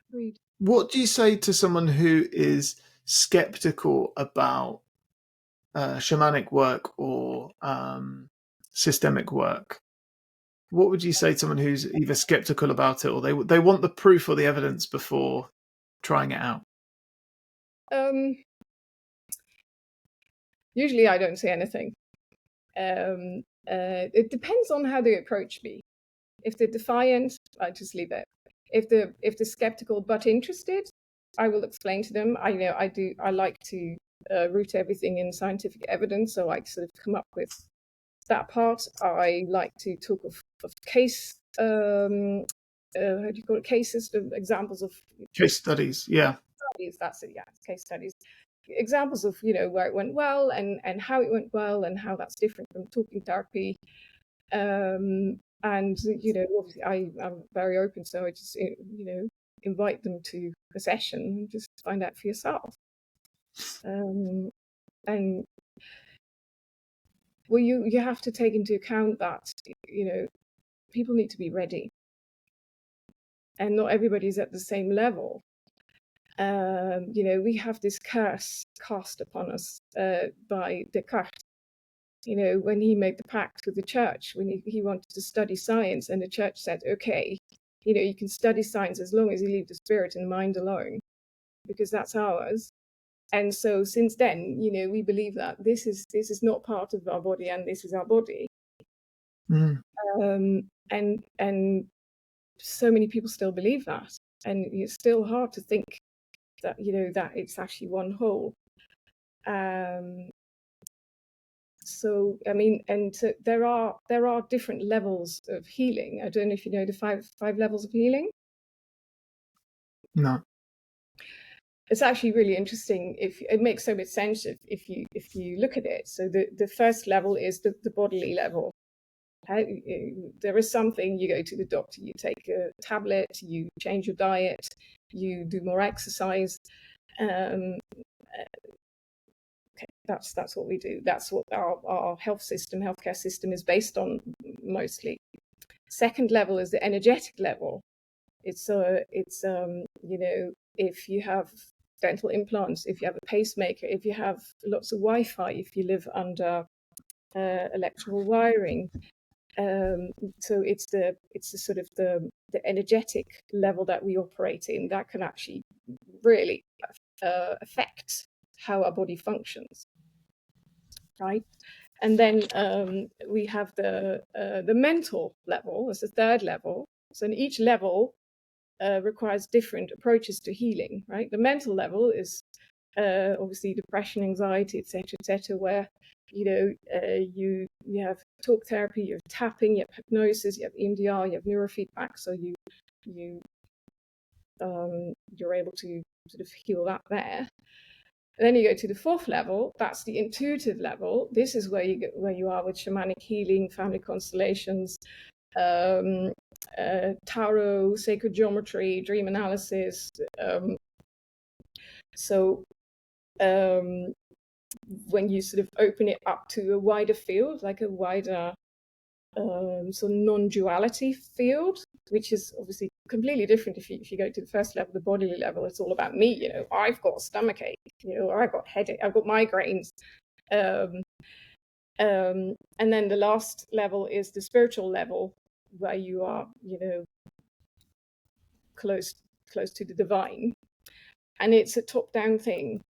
Agreed. What do you say to someone who is skeptical about shamanic work or systemic work? What would you say to someone who's either skeptical about it, or they want the proof or the evidence before trying it out? Usually I don't say anything. It depends on how they approach me. If they're defiant, I just leave it. If they're skeptical but interested, I will explain to them. I like to root everything in scientific evidence, so I sort of come up with that part. I like to talk of case how do you call it, cases, examples of Case studies, yeah. studies. That's it, yeah, case studies. Examples of, you know, where it went well and how it went well and how that's different from talking therapy. And, you know, obviously I'm very open, so I just, you know, invite them to a session and just find out for yourself. And well, you have to take into account that, you know, people need to be ready, and not everybody's at the same level. You know, we have this curse cast upon us by Descartes. You know, when he made the pact with the church, when he wanted to study science, and the church said, okay, you know, you can study science as long as you leave the spirit and mind alone, because that's ours. And so since then, you know, we believe that this is not part of our body, and this is our body. Mm. And so many people still believe that, and it's still hard to think that, you know, that it's actually one whole. So I mean, and so there are different levels of healing. I don't know if you know the five levels of healing. No. It's actually really interesting. If it makes so much sense if you look at it. So the first level is the bodily level. There is something, you go to the doctor, you take a tablet, you change your diet, you do more exercise. Okay, that's what we do. That's what our healthcare system is based on mostly. Second level is the energetic level. It's you know, if you have dental implants, if you have a pacemaker, if you have lots of Wi-Fi, if you live under electrical wiring. So it's the sort of the energetic level that we operate in that can actually really affect how our body functions, right? And then we have the mental level. That's the third level. So in each level requires different approaches to healing, right? The mental level is obviously depression, anxiety, etc., where you have talk therapy, you have tapping, you have hypnosis, you have EMDR, you have neurofeedback. So you're able to sort of heal that there. And then you go to the fourth level. That's the intuitive level. This is where you are with shamanic healing, family constellations, tarot, sacred geometry, dream analysis. So when you sort of open it up to a wider field, like a wider sort of non-duality field, which is obviously completely different if you go to the first level, the bodily level. It's all about me. I've got a stomach ache, or I've got headache, I've got migraines. And then the last level is the spiritual level, where you are, close to the divine, and it's a top-down thing.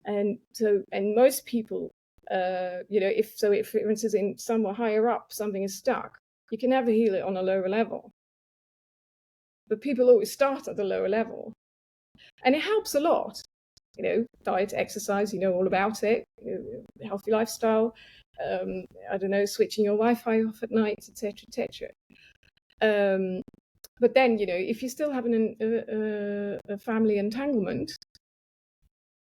And most people, if for instance in somewhere higher up something is stuck, you can never heal it on a lower level. But people always start at the lower level, and it helps a lot. Diet, exercise, all about it. Healthy lifestyle. I don't know, switching your Wi-Fi off at night, etc., etc. But then, if you're still having a family entanglement,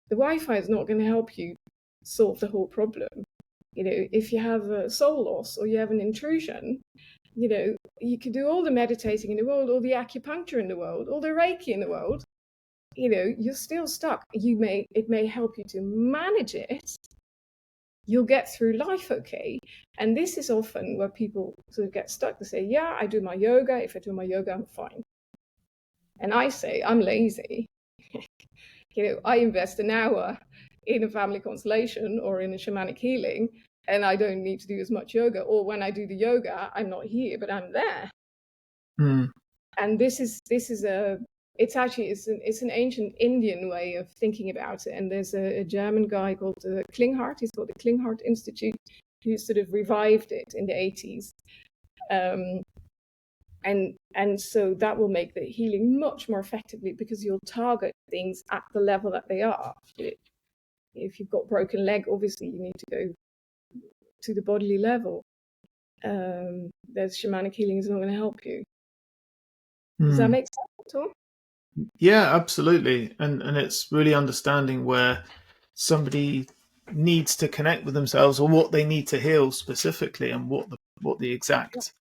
the Wi-Fi is not going to help you solve the whole problem. If you have a soul loss or you have an intrusion, you can do all the meditating in the world, all the acupuncture in the world, all the Reiki in the world. You're still stuck. It may help you to manage it. You'll get through life okay. And this is often where people sort of get stuck. They say, yeah, I do my yoga. If I do my yoga, I'm fine. And I say, I'm lazy. I invest an hour in a family constellation or in a shamanic healing, and I don't need to do as much yoga. Or when I do the yoga, I'm not here, but I'm there. And this is it's an ancient Indian way of thinking about it. And there's a German guy called Klinghardt. He's called the Klinghardt Institute, who sort of revived it in the 80s. And so that will make the healing much more effectively, because you'll target things at the level that they are. If you've got broken leg, obviously you need to go to the bodily level. There's shamanic healing is not going to help you. Does that make sense at all? Yeah, absolutely. And it's really understanding where somebody needs to connect with themselves, or what they need to heal specifically, and what the exact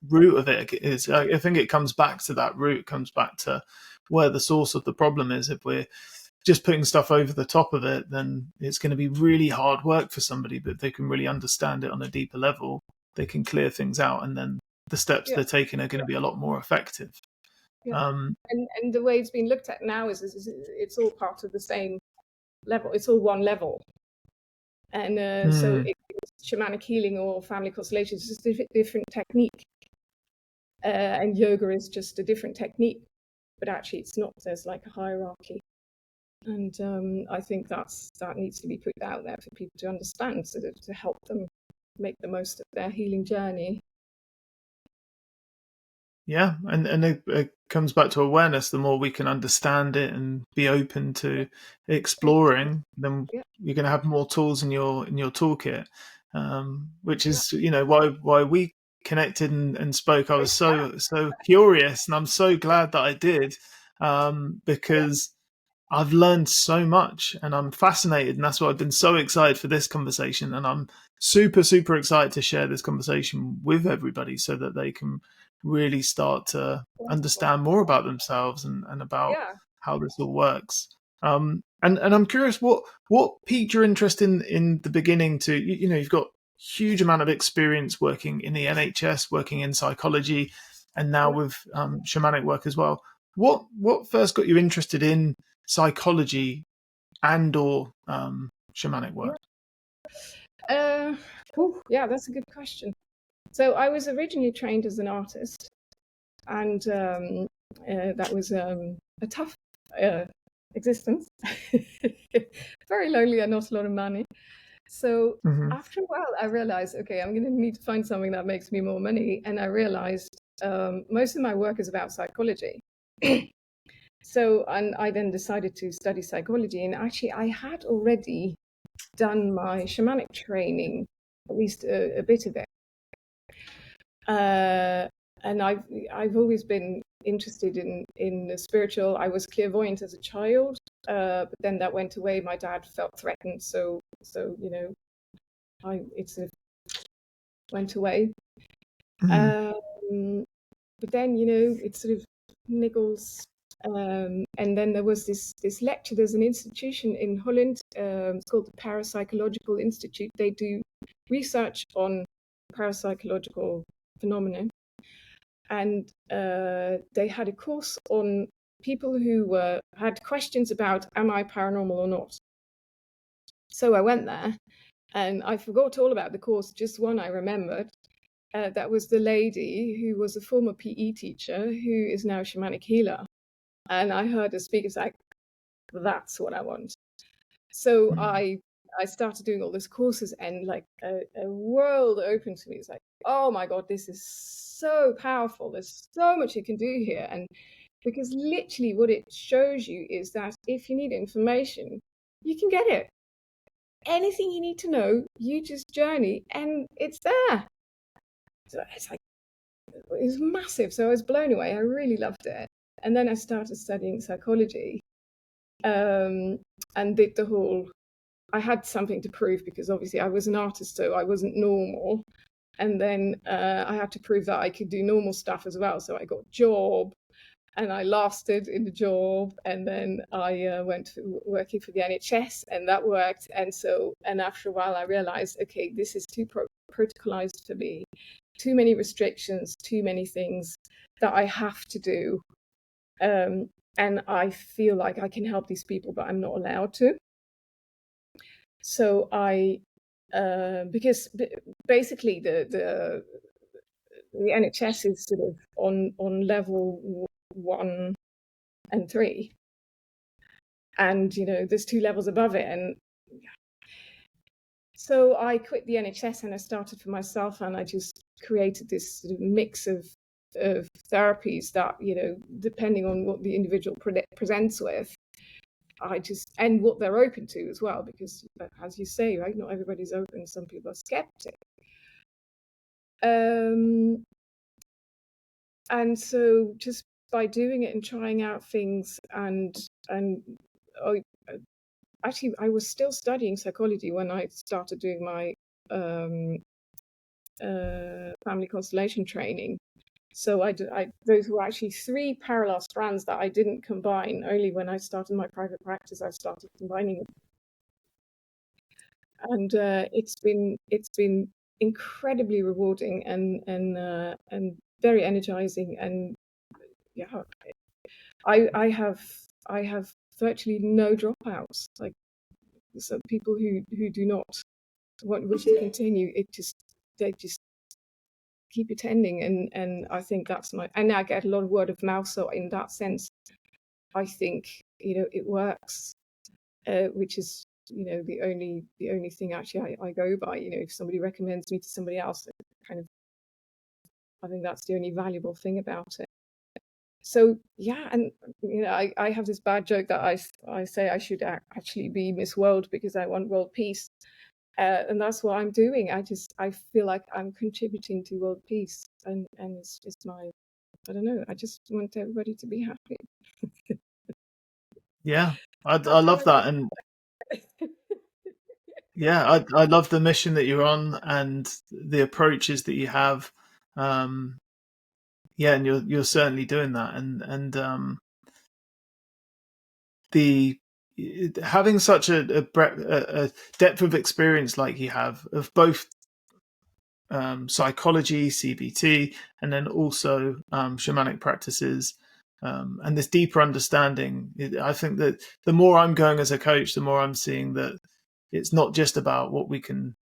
root of it is. I think it comes back to that root, comes back to where the source of the problem is. If we're just putting stuff over the top of it, then it's going to be really hard work for somebody. But if they can really understand it on a deeper level, they can clear things out, and then the steps they're taking are going to be a lot more effective. Yeah. And the way it's been looked at now is it's all part of the same level. It's all one level. And so it's shamanic healing or family constellations is just a different technique. And yoga is just a different technique. But actually it's not. There's like a hierarchy. And I think that needs to be put out there for people to understand, so that to help them make the most of their healing journey. Yeah, and it comes back to awareness. The more we can understand it and be open to exploring, then you're going to have more tools in your toolkit, which is why we connected and spoke. I was so curious, and I'm so glad that I did, because I've learned so much and I'm fascinated, and that's why I've been so excited for this conversation. And I'm super, super excited to share this conversation with everybody, so that they can really start to understand more about themselves and about how this all works. And I'm curious, what piqued your interest in the beginning to, you've got huge amount of experience working in the NHS, working in psychology, and now with shamanic work as well. What first got you interested in psychology and or shamanic work? That's a good question. So I was originally trained as an artist, and that was a tough existence, very lonely and not a lot of money. So Hmm. after a while, I realized, okay, I'm going to need to find something that makes me more money. And I realized most of my work is about psychology. So, and I then decided to study psychology. And actually, I had already done my shamanic training, at least a bit of it. And I've always been interested in the spiritual. I was clairvoyant as a child, but then that went away. My dad felt threatened, so you know, it sort of went away. Mm. But then, you know, it sort of niggles. And then there was this lecture. There's an institution in Holland. It's called the Parapsychological Institute. They do research on parapsychological phenomena, and they had a course on people who had questions about, am I paranormal or not? So I went there, and I forgot all about the course. Just one I remembered. That was the lady who was a former PE teacher who is now a shamanic healer. And I heard the speaker say, that's what I want. So Mm. I started doing all these courses, and like a world opened to me. It's like, oh my God, this is so powerful. There's so much you can do here. And because literally what it shows you is that if you need information, you can get it. Anything you need to know, you just journey and it's there. So it's like, it was massive. So I was blown away. I really loved it. And then I started studying psychology, and did the whole, I had something to prove because obviously I was an artist, so I wasn't normal. And then I had to prove that I could do normal stuff as well. So I got a job, and I lasted in the job. And then I went to working for the NHS, and that worked. And after a while, I realized, okay, this is too protocolized for me. Too many restrictions, too many things that I have to do. And I feel like I can help these people, but I'm not allowed to. So because basically the NHS is sort of on level 1 and 3, and you know there's 2 levels above it, and so I quit the NHS and I started for myself, and I just created this sort of mix of therapies that, you know, depending on what the individual presents with, I just, and what they're open to as well, because as you say, right, not everybody's open. Some people are skeptic. And so just by doing it and trying out things, and I, actually I was still studying psychology when I started doing my family constellation training. So those were actually 3 parallel strands that I didn't combine. Only when I started my private practice, I started combining them. And it's been incredibly rewarding and very energizing. And yeah, I have virtually no dropouts. Like, so people who do not wish to continue, they just keep attending, and I think that's my, and I get a lot of word of mouth. So in that sense, I think, you know, it works, which is, you know, the only thing actually I go by. You know, if somebody recommends me to somebody else, kind of, I think that's the only valuable thing about it. So yeah, and you know, I have this bad joke that I say I should actually be Miss World because I want world peace, and that's what I'm doing. I feel like I'm contributing to world peace, and it's just my, I don't know. I just want everybody to be happy. Yeah, I That's how love that, and I yeah, I love the mission that you're on and the approaches that you have. Um, yeah, and you're certainly doing that, and the having such a depth of experience like you have of both psychology, CBT, and then also shamanic practices, and this deeper understanding. I think that the more I'm going as a coach, the more I'm seeing that it's not just about what we can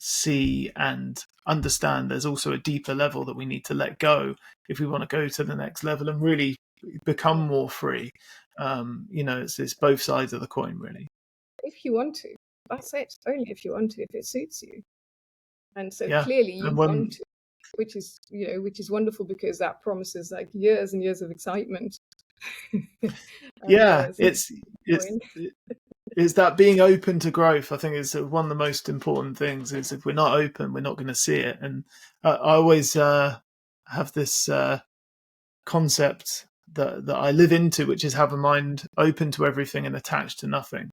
see and understand. There's also a deeper level that we need to let go if we want to go to the next level and really become more free. You know, it's both sides of the coin, really. if you want to. That's it. Only if you want to, if it suits you. And so Yeah. clearly you And want when, to, which is wonderful, because that promises like years and years of excitement. And yeah, so it's, going. is that being open to growth. I think is one of the most important things. Is if we're not open, we're not going to see it. And I always have this concept that I live into, which is have a mind open to everything and attached to nothing.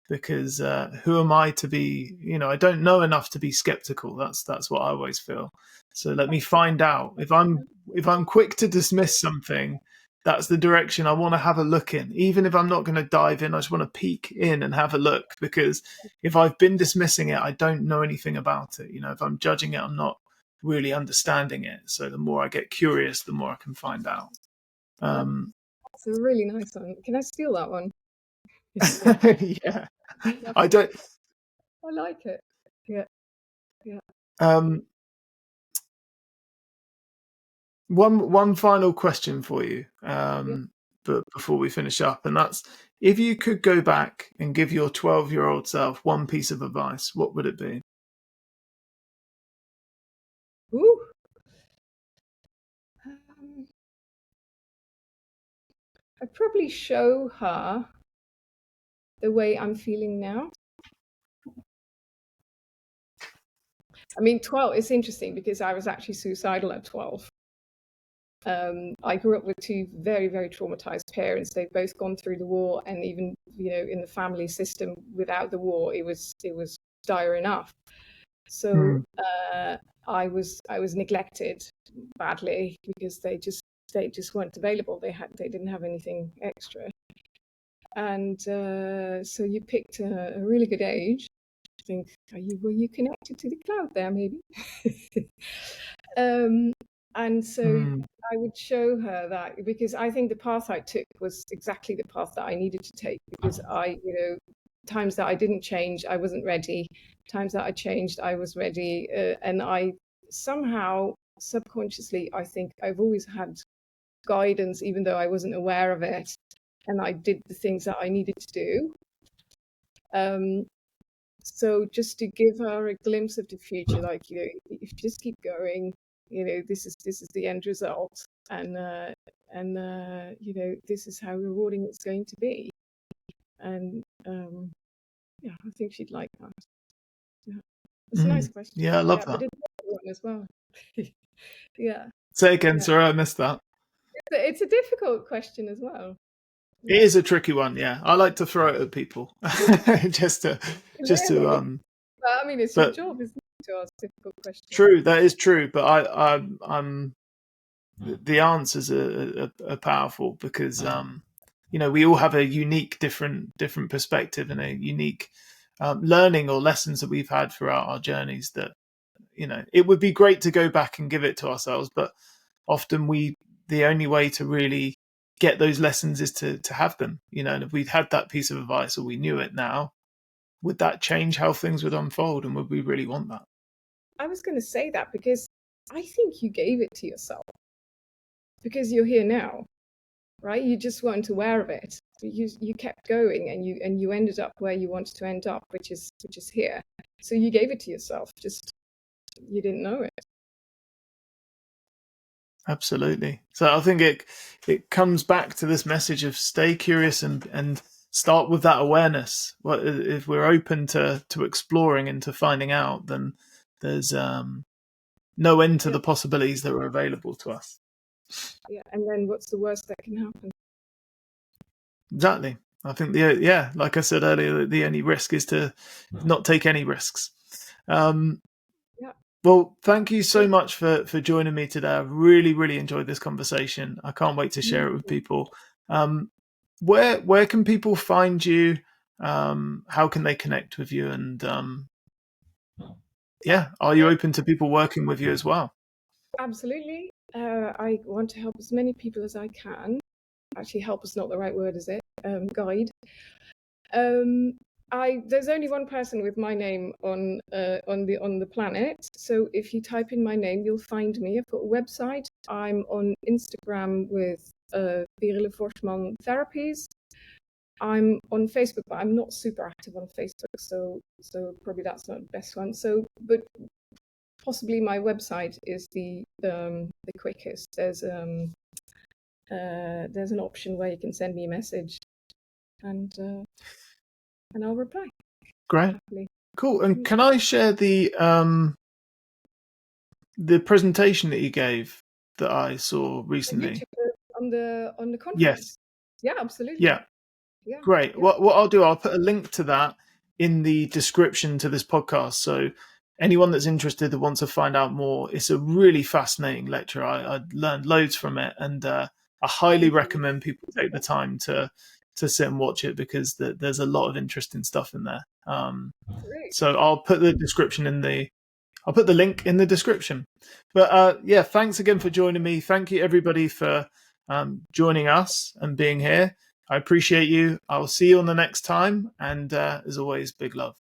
Because who am I to be? I don't know enough to be skeptical. That's what I always feel. So let me find out. If I'm quick to dismiss something, that's the direction I want to have a look in. Even if I'm not going to dive in, I just want to peek in and have a look. Because if I've been dismissing it, I don't know anything about it. If I'm judging it, I'm not really understanding it. So the more I get curious, the more I can find out. That's a really nice one. Can I steal that one? Yeah, I don't. I like it. Yeah. Um, one final question for you, but before we finish up, and that's if you could go back and give your 12-year-old self one piece of advice, what would it be? Ooh. I'd probably show her the way I'm feeling now. I mean, 12, it's interesting because I was actually suicidal at 12. I grew up with two very, very traumatized parents. They've both gone through the war, and even, in the family system without the war, it was dire enough. So I was neglected badly because they just weren't available. They didn't have anything extra. And so you picked a really good age. I think, were you connected to the cloud there, maybe? And so I would show her that, because I think the path I took was exactly the path that I needed to take, because times that I didn't change, I wasn't ready. Times that I changed, I was ready. And I somehow, subconsciously, I think I've always had guidance, even though I wasn't aware of it. And I did the things that I needed to do. So just to give her a glimpse of the future, like, if you just keep going, this is the end result, and this is how rewarding it's going to be. And yeah, I think she'd like that. Yeah, it's a nice question. Yeah, I love But that. it's a one as well. Yeah. Say again, Yeah. sorry, I missed that. It's a difficult question as well. It is a tricky one, yeah. I like to throw it at people, just to, Really? Well, I mean, it's your but job, isn't it, to ask difficult questions? true, that is true. But I'm the answers are powerful because we all have a unique, different perspective and a unique learning or lessons that we've had throughout our journeys. That it would be great to go back and give it to ourselves, but often the only way to really get those lessons is to have them. And if we'd had that piece of advice or we knew it now, would that change how things would unfold, and would we really want that? I was going to say that because I think you gave it to yourself, because you're here now, right? You just weren't aware of it. You kept going, and you ended up where you wanted to end up, which is here. So you gave it to yourself, just you didn't know it. Absolutely. So I think it comes back to this message of stay curious and start with that awareness. If we're open to exploring and to finding out, then there's no end to the possibilities that are available to us. Yeah, and then what's the worst that can happen? Exactly. I think like I said earlier, the only risk is to not take any risks. Well, thank you so much for joining me today. I've really, really enjoyed this conversation. I can't wait to share it with people. Where can people find you? How can they connect with you? And are you open to people working with you as well? Absolutely. I want to help as many people as I can. Actually, help is not the right word, is it? Guide. There's only one person with my name on the planet. So if you type in my name, you'll find me. I've got a website. I'm on Instagram with Verele Vorstman Therapies. I'm on Facebook, but I'm not super active on Facebook, so probably that's not the best one. So, but possibly my website is the quickest. There's an option where you can send me a message, and I'll reply. Great, Happily. Cool. And can I share the presentation that you gave that I saw recently? On the conference? Yes. Yeah, absolutely. Yeah. Great. Yeah. What I'll do, I'll put a link to that in the description to this podcast. So anyone that's interested that wants to find out more, it's a really fascinating lecture. I learned loads from it, and I highly recommend people take the time to sit and watch it, because there's a lot of interesting stuff in there. So I'll put the link in the description. But yeah, thanks again for joining me. Thank you everybody for joining us and being here. I appreciate you. I'll see you on the next time. And as always, big love.